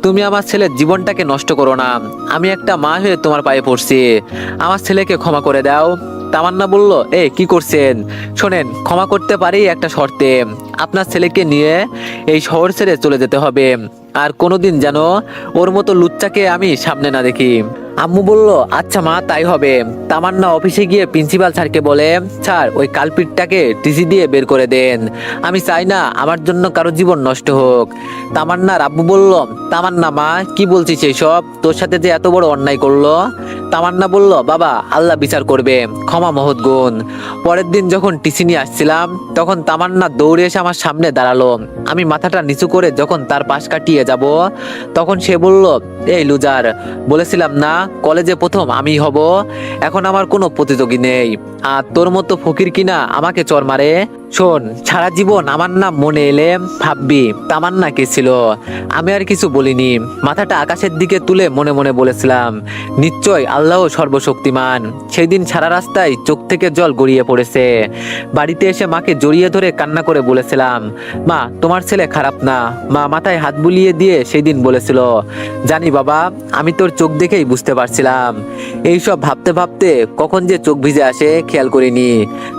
তুমি আমার ছেলের জীবনটাকে নষ্ট করো না। আমি একটা মা হয়ে তোমার পায়ে পড়ছি, আমার ছেলেকে ক্ষমা করে দাও। তামান্না বলল, কি করছেন? শোনেন, ক্ষমা করতে পারি একটা শর্তে। আপনার ছেলেকে নিয়ে এই শহর ছেড়ে চলে যেতে হবে, আর কোনোদিন যেন ওর মতো লুচ্চাকে আমি সামনে না দেখি। আম্মু বলল, আচ্ছা মা, তাই হবে। তামান্না অফিসে গিয়ে প্রিন্সিপাল স্যারকে বলে, স্যার ওই কালপিটটাকে টিসি দিয়ে বের করে দেন। আমি চাই না আমার জন্য কারো জীবন নষ্ট হোক। তামান্নার আব্বু বলল, তামান্না মা, কি বলছিস এইসব? তোর সাথে যে এত বড় অন্যায় করলো। তামান্না বলল, বাবা, আল্লাহ বিচার করবে, ক্ষমা মহৎ গুণ। পরের দিন যখন টিসি নিয়ে আসছিলাম, তখন তামান্না দৌড়ে এসে আমার সামনে দাঁড়ালো। আমি মাথাটা নিচু করে যখন তার পাশ কাটিয়ে যাব, তখন সে বলল, এই লুজার, বলেছিলাম না কলেজে প্রথম আমি হব? এখন আমার কোনো প্রতিযোগী নেই, আর তোর মতো ফকির কিনা আমাকে চর মারে? শোন, সারা জীবন আমার নাম মনে এলে ভাববি তামান্না কে ছিল। আমি আর কিছু বলিনি, মাথাটা আকাশের দিকে তুলে মনে মনে বলেছিলাম, নিশ্চয় আল্লাহ সর্বশক্তিমান। সেই দিন সারা রাস্তায় চোখ থেকে জল গড়িয়ে পড়েছে। বাড়িতে এসে মাকে জড়িয়ে ধরে কান্না করে বলেছিলাম, মা তোমার ছেলে খারাপ না। মা মাথায় হাত বুলিয়ে দিয়ে সেই দিন বলেছিল, জানি বাবা, আমি তোর চোখ দেখেই বুঝতে পারছিলাম। এইসব ভাবতে ভাবতে কখন যে চোখ ভিজে আসে খেয়াল করিনি।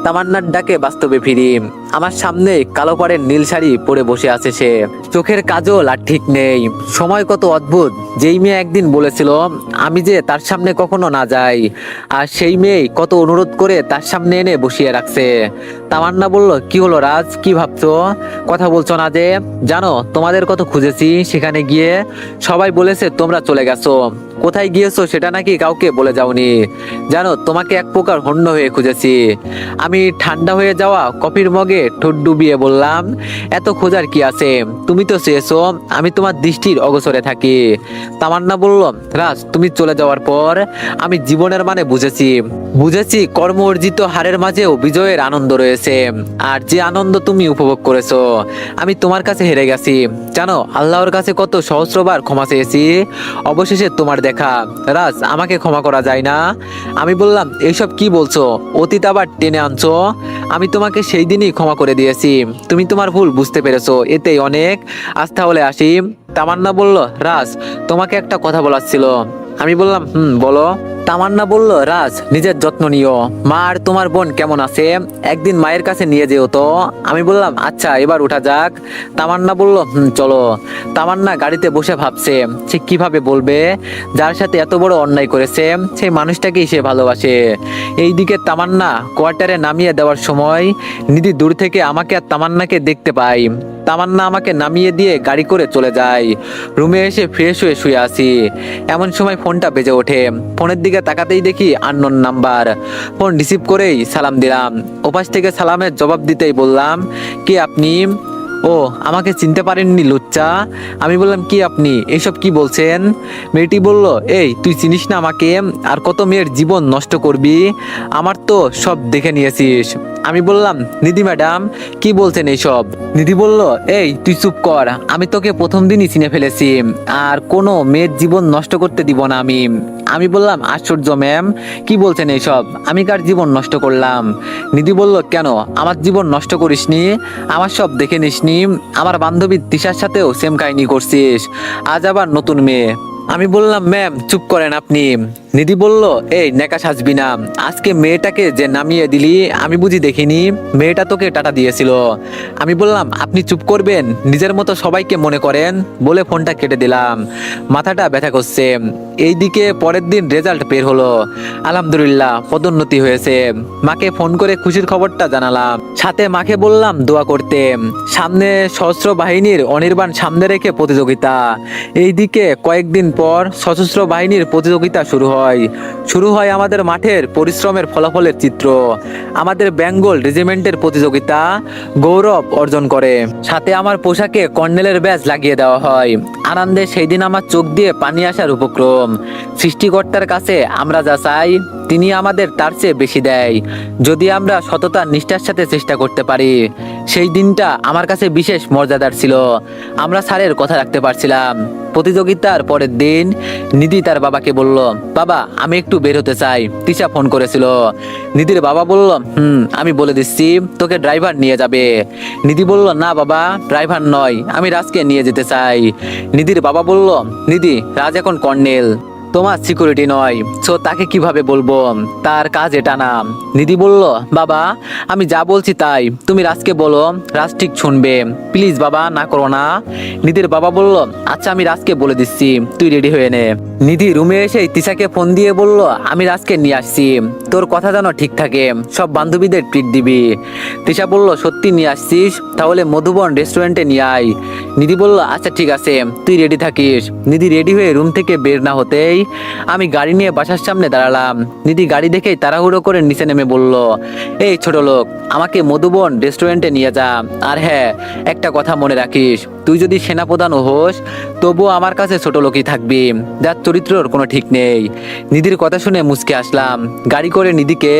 তামান্নার ডাকে বাস্তবে ফিরি। আমার সামনে কালো পাড়ের নীল শাড়ি পরে বসে আছে সে, চোখের কাজল আর ঠিক নেই। সময় কত অদ্ভুত। যেই মেয়ে একদিন বলেছিল আমি যে তার সামনে কখনো না যাই, আর সেই মেয়ে কত অনুরোধ করে তার সামনে এনে বসিয়ে রাখছে। তামান্না বলল, কি হলো রাজ, কি ভাবছো? কথা বলছো না যে? জানো তোমাদের কত খুঁজেছি, সেখানে গিয়ে সবাই বলেছে তোমরা চলে গেছো। কোথায় গিয়েছো সেটা নাকি কাউকে বলে যাওনি। জানো, তোমাকে এক প্রকার হন্য হয়ে খুঁজেছি। আমি ঠান্ডা হয়ে যাওয়া কফির মগে ঠোঁট ডুবিয়ে বললাম, এত খোঁজার কি আছে? তুমি তো চেয়েছো আমি তোমার দৃষ্টির অগোচরে থাকি। তামান্না বলল, রাজ, তুমি চলে যাওয়ার পর আমি জীবনের মানে বুঝেছি কর্ম অর্জিত হারের মাঝেও বিজয়ের আনন্দ রয়েছে। আর যে আনন্দ তুমি উপভোগ করেছো, আমি তোমার কাছে হেরে গেছি। জানো, আল্লাহর কাছে কত সহস্রবার ক্ষমা চেয়েছি, অবশেষে তোমার দেখা। রাজ, আমাকে ক্ষমা করা যায় না? আমি বললাম, এইসব কি বলছো? অতীত আবার টেনে আনছো। আমি তোমাকে সেই দিনই ক্ষমা করে দিয়েছি, তুমি তোমার ভুল বুঝতে পেরেছো, এতেই অনেক। আজ তাহলে আসি। তামান্না বলল, রাজ, তোমাকে একটা কথা বলার ছিল। আমি বললাম, বলো। তামান্না বলল, রাজ, নিজের যত্ন নিও। মা আর তোমার বোন কেমন আছে? একদিন মায়ের কাছে নিয়ে যেও তো। আমি বললাম, আচ্ছা, এবার উঠা যাক। তামান্না বলল, চলো। তামান্না গাড়িতে বসে ভাবছে সে কিভাবে বলবে যার সাথে এত বড় অন্যায় করেছে সেই মানুষটাকেই সে ভালোবাসে। এইদিকে তামান্না কোয়ার্টারে নামিয়ে দেওয়ার সময় নিধি দূর থেকে আমাকে আর তামান্নাকে দেখতে পাই। তামান্না আমাকে নামিয়ে দিয়ে গাড়ি করে চলে যায়। রুমে এসে ফ্রেশ হয়ে শুয়ে আছি, এমন সময় ফোনটা বেজে ওঠে। ফোনের দিকে তাকাতেই দেখি আননোন নাম্বার। ফোন রিসিভ করেই সালাম দিলাম। ওপাশ থেকে সালামের জবাব দিতেই বললাম, কে আপনি? ও, আমাকে চিনতে পারেননি লুচ্চা? আমি বললাম, কি আপনি এসব কি বলছেন? মেয়েটি বলল, এই তুই চিনিস না আমাকে? আর কত মেয়ের জীবন নষ্ট করবি? আমার তো সব দেখে নিয়েছিস। আমি বললাম, নিধি ম্যাডাম, কি বলছেন এইসব? নিধি বলল, এই তুই চুপ কর, আমি তোকে প্রথম দিনই চিনে ফেলেছি, আর কোনো মেয়ের জীবন নষ্ট করতে দিব না আমি। আমি বললাম, আশ্চর্য ম্যাম, কি বলছেন এইসব? আমি কার জীবন নষ্ট করলাম? নিধি বলল, কেন, আমার জীবন নষ্ট করিসনি? আমার সব দেখে নিসনি? আমার বান্ধবী তিশার সাথেও সেম কাহিনী করছিস, আজ আবার নতুন মেয়ে। আমি বললাম, ম্যাম চুপ করেন আপনি। নিধি বলল, এই নেকা সাজবি না, আজকে মেয়েটাকে যে নামিয়ে দিলি আমি বুঝি দেখিনি? মেয়েটা তোকে টাটা দিয়েছিল। আমি বললাম, আপনি চুপ করবেন, নিজের মতো সবাইকে মনে করেন, বলে ফোনটা কেটে দিলাম। মাথাটা ব্যথা করছে। এইদিকে পরের দিন রেজাল্ট বের হলো। আলহামদুলিল্লাহ, পদোন্নতি হয়েছে। মাকে ফোন করে খুশির খবরটা জানালাম, সাথে মাকে বললাম দোয়া করতে। সামনে সশস্ত্র বাহিনীর অনির্বাণ সামনে রেখে প্রতিযোগিতা। এইদিকে কয়েকদিন পর সশস্ত্র বাহিনীর প্রতিযোগিতা শুরু হয়। হয়। শুরু হয় আমাদের মাঠের পরিশ্রমের ফলাফলের চিত্র। আমাদের বেঙ্গল রেজিমেন্টের প্রতিযোগিতা গৌরব অর্জন করে। সাথে আমার পোশাকে কর্নেলের ব্যাজ লাগিয়ে দেওয়া হয়। আনন্দে সেই দিন আমার চোখ দিয়ে পানি আসার উপক্রম। সৃষ্টিকর্তার কাছে আমরা যা চাই তিনি আমাদের তার চেয়ে বেশি দেয়, যদি আমরা সততা নিষ্ঠার সাথে চেষ্টা করতে পারি। সেই দিনটা আমার কাছে বিশেষ মর্যাদার ছিল। আমরা স্যারের কথা রাখতে পারছিলাম। প্রতিযোগিতার পরের দিন নিধি তার বাবাকে বলল, বাবা আমি একটু বের হতে চাই, তিশা ফোন করেছিল। নিধির বাবা বলল, আমি বলে দিচ্ছি তোকে ড্রাইভার নিয়ে যাবে। নিধি বলল, না বাবা ড্রাইভার নয়, আমি রাজকে নিয়ে যেতে চাই। নিধির বাবা বলল, নিধি রাজ এখন কর্নেল, তোমার সিকিউরিটি নয়, সো তাকে কিভাবে বলবো, তার কাজ এটা না। নিধি বলল, বাবা আমি যা বলছি তাই, তুমি রাজকে বলো, রাজ ঠিক শুনবে, প্লিজ বাবা না করো না। নিধির বাবা বলল, আচ্ছা আমি রাজকে বলে দিচ্ছি, তুই রেডি হয়ে নে। নিধি রুমে এসে তিশাকে ফোন দিয়ে বলল, আমি রাজকে নিয়ে আসছি, তোর কথা যেন ঠিক থাকে, সব বান্ধবীদের ট্রিট দিবি। তিশা বলল, সত্যি নিয়ে আসছিস, তাহলে মধুবন রেস্টুরেন্টে নিয়ে আয়। নিধি বলল, আচ্ছা ঠিক আছে, তুই রেডি থাকিস। নিধি রেডি হয়ে রুম থেকে বের না হতেই আমি গাড়ি নিয়ে বাসার সামনে দাঁড়ালাম। নিধি গাড়ি দেখেই তাড়াহুড়ো করে নিচে নেমে বলল, এই ছোট লোক, আমাকে মধুবন রেস্টুরেন্টে নিয়ে যা। আর হ্যাঁ, একটা কথা মনে রাখিস, তুই যদি সেনাপ্রধানও হোস তবুও আমার কাছে ছোট লোকই থাকবি, যার চরিত্রর কোনো ঠিক নেই। নিধির কথা শুনে মুচকে আসলাম। গাড়ি করে নিধিকে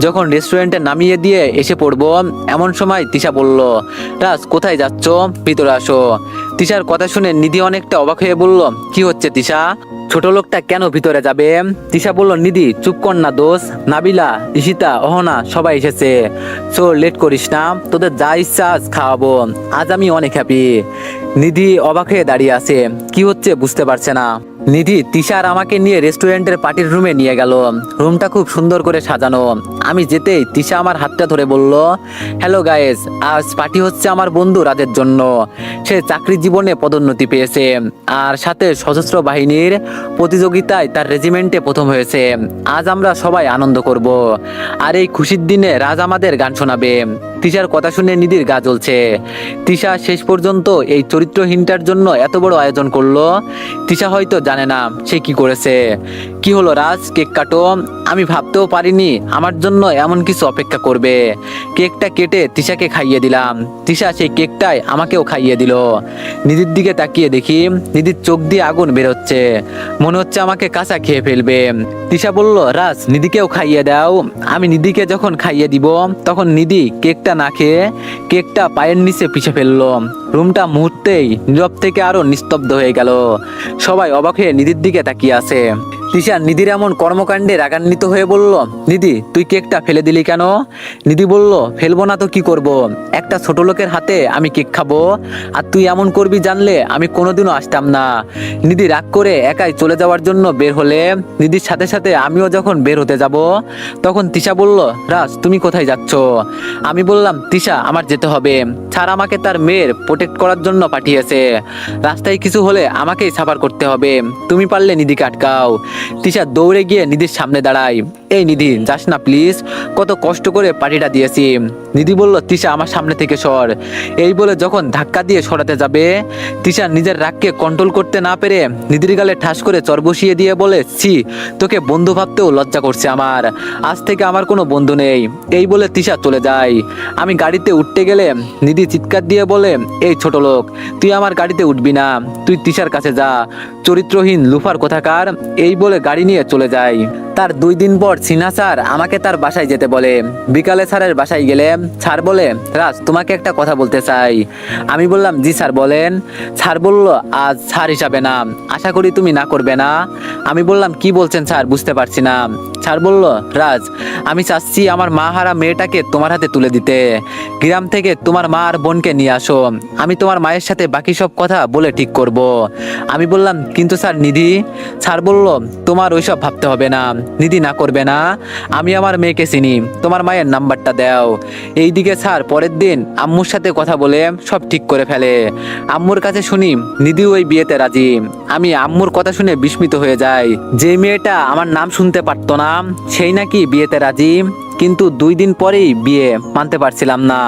যখন রেস্টুরেন্টে নামিয়ে দিয়ে এসে পড়বো এমন সময় তিশা বলল, রাজ কোথায় যাচ্ছ, ভিতরে আসো। তিশার কথা শুনে নিধি অনেকটা অবাক হয়ে বলল, কি হচ্ছে তিশা, ছোট লোকটা কেন ভিতরে যাবে? তিশা বলল, নিধি চুপ কর না দোষ, নাবিলা, ঈশিতা, অহনা সবাই এসেছে, সো লেট করিস না, তোদের যা ইচ্ছা আজ খাওয়াবো, আজ আমি অনেক হ্যাপি। নিধি অবাক হয়ে দাঁড়িয়ে আছে, কি হচ্ছে বুঝতে পারছে না। নিধি তিশার আমাকে নিয়ে রেস্টুরেন্টের পার্টির রুমে নিয়ে গেল। রুমটা খুব সুন্দর করে সাজানো। আমি যেতেই তিশা আমার হাতটা ধরে বলল, হ্যালো গায়েস, আজ পার্টি হচ্ছে আমার বন্ধু রাজের জন্য। সে চাকরি জীবনে পদোন্নতি পেয়েছে, আর সাথে সশস্ত্র বাহিনীর প্রতিযোগিতায় তার রেজিমেন্টে প্রথম হয়েছে। আজ আমরা সবাই আনন্দ করব, আর এই খুশির দিনে রাজ আমাদের গান শোনাবে। তিশার কথা শুনে নিধির গা জ্বলছে। তিশা শেষ পর্যন্ত এই চরিত্রহীনটার জন্য এত বড় আয়োজন করলো। তিশা হয়তো জানে না সে কি করেছে। কি হলো রাজ, কেক কাটো। আমি ভাবতেও পারিনি আমার জন্য এমন কিছু অপেক্ষা করবে। কেকটা কেটে তিশাকে খাইয়ে দিলাম। তিশা সেই কেকটাই আমাকেও খাইয়ে দিল। নিধির দিকে তাকিয়ে দেখি নিধির চোখ দিয়ে আগুন বেরোচ্ছে, মনে হচ্ছে আমাকে কাঁচা খেয়ে ফেলবে। তিশা বলল, রাজ নিধিকেও খাইয়ে দাও। আমি নিধিকে যখন খাইয়ে দিব তখন নিধি কেকটা না খেয়ে কেকটা পায়ের নিচে পিষে ফেললো। রুমটা মুহূর্তেই নীরব থেকে আরো নিস্তব্ধ হয়ে গেল। সবাই অবাক হয়ে নিধির দিকে তাকিয়ে আছে। তিশা নিধির এমন কর্মকাণ্ডে রাগান্বিত হয়ে বলল, নিধি তুই কেকটা ফেলে দিলি কেন? নিধি বলল, ফেলবো না তো কি করব, একটা ছোট লোকের হাতে আমি কেক খাবো, আর তুই এমন করবি জানলে আমি কোনোদিনও আসতাম না। নিধি রাগ করে একাই চলে যাওয়ার জন্য বের হলে নিধির সাথে সাথে আমিও যখন বের হতে যাব তখন তিশা বলল, রাজ তুমি কোথায় যাচ্ছ? আমি বললাম, তিশা আমার যেতে হবে, স্যার আমাকে তার মেয়ের প্রোটেক্ট করার জন্য পাঠিয়েছে, রাস্তায় কিছু হলে আমাকেই সাফার করতে হবে, তুমি পারলে নিধিকে আটকাও। তিশা দৌড়ে গিয়ে নিধির সামনে দাঁড়ায়, এই নিধি যাস না প্লিজ, কত কষ্ট করে পার্টিটা দিয়েছি। নিধি বলল, তিশা আমার সামনে থেকে সর। এই বলে যখন ধাক্কা দিয়ে সরাতে যাবে তিশা নিজের রাগকে কন্ট্রোল করতে না পেরে নিধির গালে ঠাস করে চর বসিয়ে দিয়ে বলে, ছি, তোকে বন্ধু ভাবতেও লজ্জা করছে আমার, আজ থেকে আমার কোনো বন্ধু নেই। এই বলে তিশা চলে যায়। আমি গাড়িতে উঠতে গেলে নিধি চিৎকার দিয়ে বলে, এই ছোট লোক, তুই আমার গাড়িতে উঠবি না, তুই তিশার কাছে যা, চরিত্রহীন লুফার কোথাকার। এই বলে গাড়ি নিয়ে চলে যায়। তার 2 দিন পর সিনহা স্যার আমাকে তার বাসায় যেতে বলে। বিকালে স্যারের বাসায় গেলে স্যার বলে, রাজ তোমাকে একটা কথা বলতে চাই। আমি বললাম, জি স্যার বলেন। স্যার বলল, আজ স্যার হিসাবে না, আশা করি তুমি না করবে না। আমি বললাম, কি বলছেন স্যার, বুঝতে পারছি না। স্যার বলল, রাজ আমি চাচ্ছি আমার মা হারা মেয়েটাকে তোমার হাতে তুলে দিতে। গ্রাম থেকে তোমার মা আর বোনকে নিয়ে আসো, আমি তোমার মায়ের সাথে বাকি সব কথা বলে ঠিক করব। আমি বললাম, কিন্তু স্যার নিধি। স্যার বলল, তোমার ওইসব ভাবতে হবে না, নিধি না করবে না, আমি আমার মেয়েকে চিনি, তোমার মায়ের নাম্বারটা দাও। এইদিকে স্যার পরের দিন আম্মুর সাথে কথা বলে সব ঠিক করে ফেলে। আম্মুর কাছে শুনি নিধি ওই বিয়েতে রাজি। আমি আম্মুর কথা শুনে বিস্মিত হয়ে যাই, যে মেয়েটা আমার নাম শুনতে পারতো না সেই নাকি বিয়েতে রাজি। কিন্তু 2 দিন পরেই বিয়ে মানতে পারছিলাম না।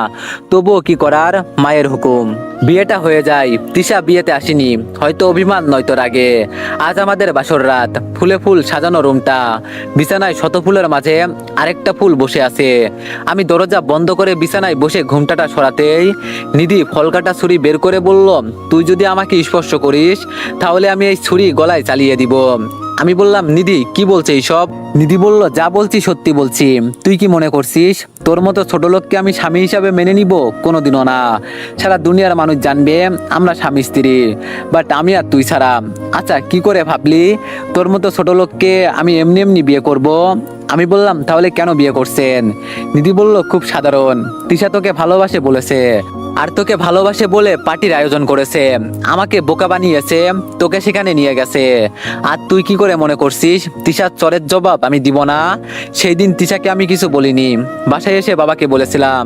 তবুও কি করার, মায়ের হুকুম। বিয়েটা হয়ে যায়। তিশা বিয়েতে আসেনি, হয়তো অভিমান নয়তো রাগে। আজ আমাদের বাসর রাত, ফুলে ফুল সাজানো রুমটা, বিছানায় শত ফুলের মাঝে আরেকটা ফুল বসে আছে। আমি দরজা বন্ধ করে বিছানায় বসে ঘুমটাটা সরাতেই নিধি ফলকাটা ছুরি বের করে বলল, তুই যদি আমাকে স্পর্শ করিস তাহলে আমি এই ছুরি গলায় চালিয়ে দিব। আমি বললাম, নিধি কি বলছে এইসব? নিধি বলল, যা বলছি সত্যি বলছি। তুই কি মনে করছিস তোর মতো ছোট লোককে আমি স্বামী হিসাবে মেনে নিব? কোনোদিনও না। সারা দুনিয়ার মানুষ জানবে আমরা স্বামী স্ত্রী, বাট আমি আর তুই ছাড়া। আচ্ছা, কি করে ভাবলি তোর মতো ছোট লোককে আমি এমনি এমনি বিয়ে করব? আমি বললাম, তাহলে কেন বিয়ে করছেন? নিধি বলল, খুব সাধারণ। তিশা তোকে ভালোবাসে বলেছে, আর তোকে ভালোবাসে বলে পার্টির আয়োজন করেছে, আমাকে বোকা বানিয়েছে, তোকে সেখানে নিয়ে গেছে। আর তুই কি করে মনে করছিস তিশার চরের জবাব আমি দিব না? সেই দিন তিশাকে আমি কিছু বলিনি, বাসায় এসে বাবাকে বলেছিলাম,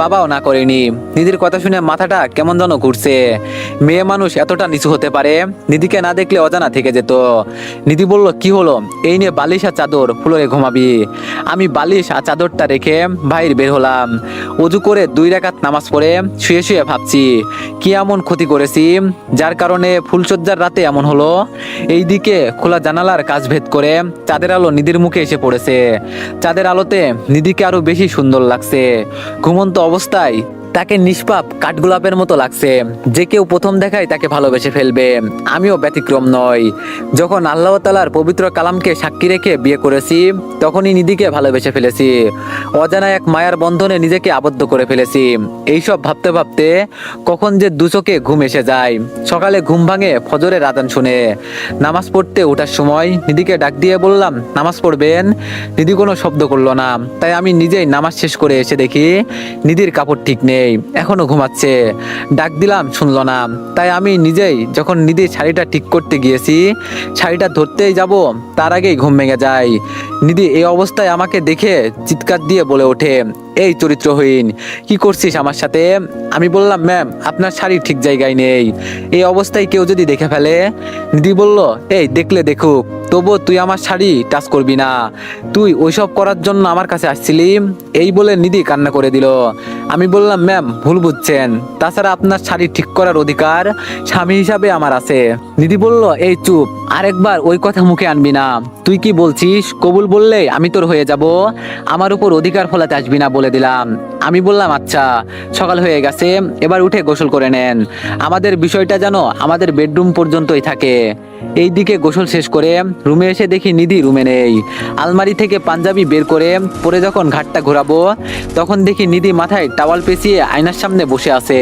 বাবাও না করেনি। নিধির কথা শুনে মাথাটা কেমন যেন ঘুরছে। মেয়ে মানুষ এতটা নিচু হতে পারে? নিধিকে না দেখলে অজানা থেকে যেত। নিধি বলল, কি হলো? এই নিয়ে বালিশ আর চাদর ফ্লোরে ঘুমাবি। আমি বালিশ আর চাদরটা রেখে বাইরে বের হলাম। অজু করে 2 রাকাত নামাজ পড়ে শুয়ে শুয়ে ভাবছি, কি এমন ক্ষতি করেছি যার কারণে ফুলসজ্জার রাতে এমন হলো। এইদিকে খোলা জানালার কাচ ভেদ করে চাঁদের আলো নিধির মুখে এসে পড়েছে। চাঁদের আলোতে নিধিকে আরো বেশি সুন্দর লাগছে। ঘুমন্ত অবস্থায় তাকে নিষ্পাপ কাঠগোলাপের মতো লাগছে। যে কেউ প্রথম দেখায় তাকে ভালোবেসে ফেলবে, আমিও ব্যতিক্রম নই। যখন আল্লাহ তাআলার পবিত্র কালামকে সাক্ষী রেখে বিয়ে করেছি, তখনই নিধিকে ভালোবেসে ফেলেছি। অজানা এক মায়ার বন্ধনে নিজেকে আবদ্ধ করে ফেলেছি। এইসব ভাবতে ভাবতে কখন যে দু চোখে ঘুম এসে যায়। সকালে ঘুম ভাঙে ফজরের আজান শুনে। নামাজ পড়তে ওঠার সময় নিধিকে ডাক দিয়ে বললাম, নামাজ পড়বেন? নিধি কোনো শব্দ করলো না। তাই আমি নিজেই নামাজ শেষ করে এসে দেখি নিধির কাপড় ঠিক নেই, এখনো ঘুমাচ্ছে। ডাক দিলাম, শুনলো না। তাই আমি নিজেই যখন নিধির শাড়িটা ঠিক করতে গিয়েছি, শাড়িটা ধরতেই যাব, তার আগেই ঘুম ভেঙে যায়। নিধি এই অবস্থায় আমাকে দেখে চিৎকার দিয়ে বলে ওঠে, এই চরিত্রহীন, কি করছিস আমার সাথে? আমি বললাম, ম্যাম আপনার শাড়ি ঠিক জায়গায় নেই, এই অবস্থায় কেউ যদি দেখে ফেলে। নিধি বলল, এই দেখলে দেখুক, তবুও তুই আমার শাড়ি টাচ করবি না। তুই ওইসব করার জন্য আমার কাছে আসছিলি? এই বলে নিধি কান্না করে দিল। আমি বললাম, ম্যাম ভুল বুঝছেন, তাছাড়া আপনার শাড়ি ঠিক করার অধিকার স্বামী হিসাবে আমার আছে। নিধি বলল, এই চুপ, আরেকবার ওই কথা মুখে আনবি না। তুই কি বলছিস? কবুল বললে আমি তোর হয়ে যাব, আমার উপর অধিকার ফলাতে আসবি না বলে দিলাম। আমি বললাম, আচ্ছা। সকাল হয়ে গেছে, এবার উঠে গোসল করে নেন। আমাদের বিষয়টা যেন আমাদের বেডরুম পর্যন্তই থাকে। এইদিকে গোসল শেষ করে রুমে এসে দেখি নিধি রুমে নেই। আলমারি থেকে পাঞ্জাবি বের করে পরে যখন ঘাটটা ঘোরাবো, তখন দেখি নিধি মাথায় টাওয়াল পেঁচিয়ে আয়নার সামনে বসে আছে।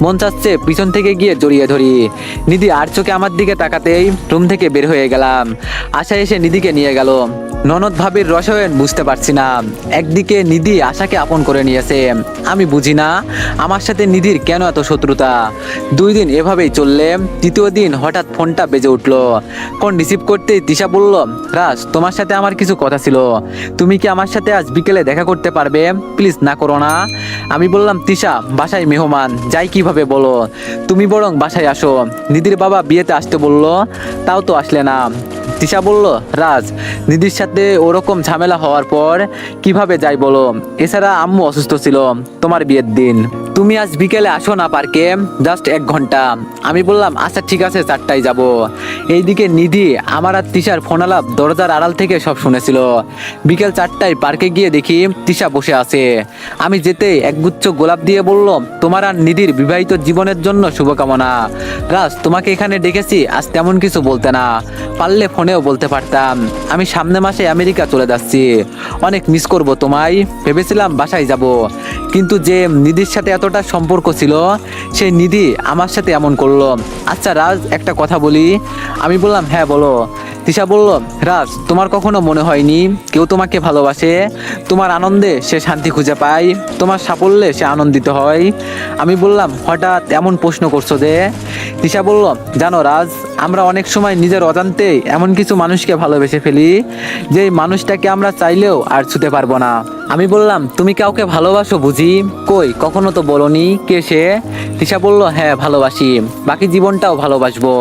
মন চাচ্ছে পিছন থেকে গিয়ে জড়িয়ে ধরি। নিধি আর চোখে আমার দিকে তাকাতেই রুম থেকে বের হয়ে গেলাম। আশা এসে নিধিকে নিয়ে গেল। ননদ ভাবির রসায়ন বুঝতে পারছি না। একদিকে নিধি আশাকে আপন করে নিয়েছে, আমি বুঝি না আমার সাথে নিধির কেন এত শত্রুতা। 2 দিন এভাবেই চললে 3য় দিন হঠাৎ ফোনটা বেজে উঠলো। ফোন রিসিভ করতেই তিশা বলল, রাজ তোমার সাথে আমার কিছু কথা ছিল, তুমি কি আমার সাথে আজ বিকেলে দেখা করতে পারবে? প্লিজ না করো না। আমি বললাম, তিশা বাসায় মেহমান, যাই কিভাবে বলো, তুমি বরং বাসায় আসো। নিধির বাবা বিয়েতে আসতে বললো, তাও তো আসলে না। তিশা বলল, রাজ নিধির সাথে ওরকম ঝামেলা হওয়ার পর কিভাবে যাই বলো? এছাড়া আম্মু অসুস্থ ছিল তোমার বিয়ের দিন। তুমি আজ বিকেলে আসো না পার্কে, জাস্ট 1 ঘন্টা। আমি বললাম, আচ্ছা ঠিক আছে, 4টায় যাব। এইদিকে নিধি আমার আর তিশার ফোন আলাপ দরজার আড়াল থেকে সব শুনেছিল। বিকেল 4টায় পার্কে গিয়ে দেখি তিশা বসে আছে। আমি যেতে একগুচ্ছ গোলাপ দিয়ে বলল, তোমার আর নিধির বিবাহিত জীবনের জন্য শুভকামনা। রাজ তোমাকে এখানে ডেকেছি আজ তেমন কিছু বলতে না, পারলে ফোনেও বলতে পারতাম। আমি সামনে মাসে আমেরিকা চলে যাচ্ছি, অনেক মিস করব তোমায়। ভেবেছিলাম বাসায় যাব, কিন্তু যে নিধির সাথে এতটা সম্পর্ক ছিল, সেই নিধি আমার সাথে এমন করলো। আচ্ছা রাজ, একটা কথা বলি। আমি বললাম, হ্যাঁ বলো। তিশা বলল, রাজ তোমার কখনো মনে হয়নি কেউ তোমাকে ভালোবাসে? তোমার আনন্দে সে শান্তি খুঁজে পায়, তোমার সাফল্যে সে আনন্দিত হয়। আমি বললাম, হঠাৎ এমন প্রশ্ন করছো যে? তিশা বলল, জানো রাজ, আমরা অনেক সময় নিজের অজান্তেই এমন কিছু মানুষকে ভালোবেসে ফেলি, যে মানুষটাকে আমরা চাইলেও আর ছুতে পারবো না। আমি বললাম, তুমি কাউকে ভালোবাসো বুঝি? কই, কখনো তো বলনি। কে সে? তিশা বলল, হ্যাঁ ভালোবাসি, বাকি জীবনটাও ভালোবাসবো।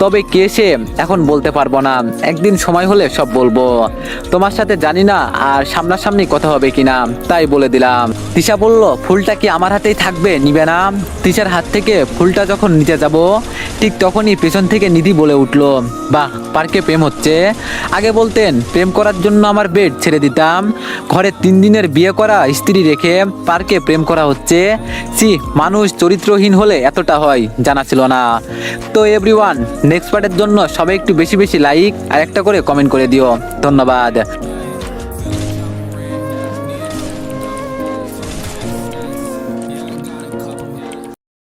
তবে কে সে এখন বলতে পারবো না, একদিন সময় হলে সব বলবো। তোমার সাথে জানি না আর সামনাসামনি কথা হবে কিনা, তাই বলে দিলাম। তিশা বলল, ফুলটা কি আমার হাতেই থাকবে, নিবে না? তিশার হাত থেকে ফুলটা যখন নিতে যাব, ঠিক তখনই পেছন থেকে নিধি বলে উঠলো, বাহ, পার্কে প্রেম হচ্ছে। আগে বলতেন প্রেম করার জন্য আমার বেড ছেড়ে দিতাম, ঘরে 3 দিনের বিয়ে করা স্ত্রী রেখে পার্কে প্রেম করা হচ্ছে। সি, মানুষ চরিত্রহীন হলে এতটা হয়, জানা ছিল না। তো এভরিওয়ান, নেক্সট পার্টের জন্য সবাই একটু বেশি বেশি লাইক আর একটা করে কমেন্ট করে দিও। ধন্যবাদ।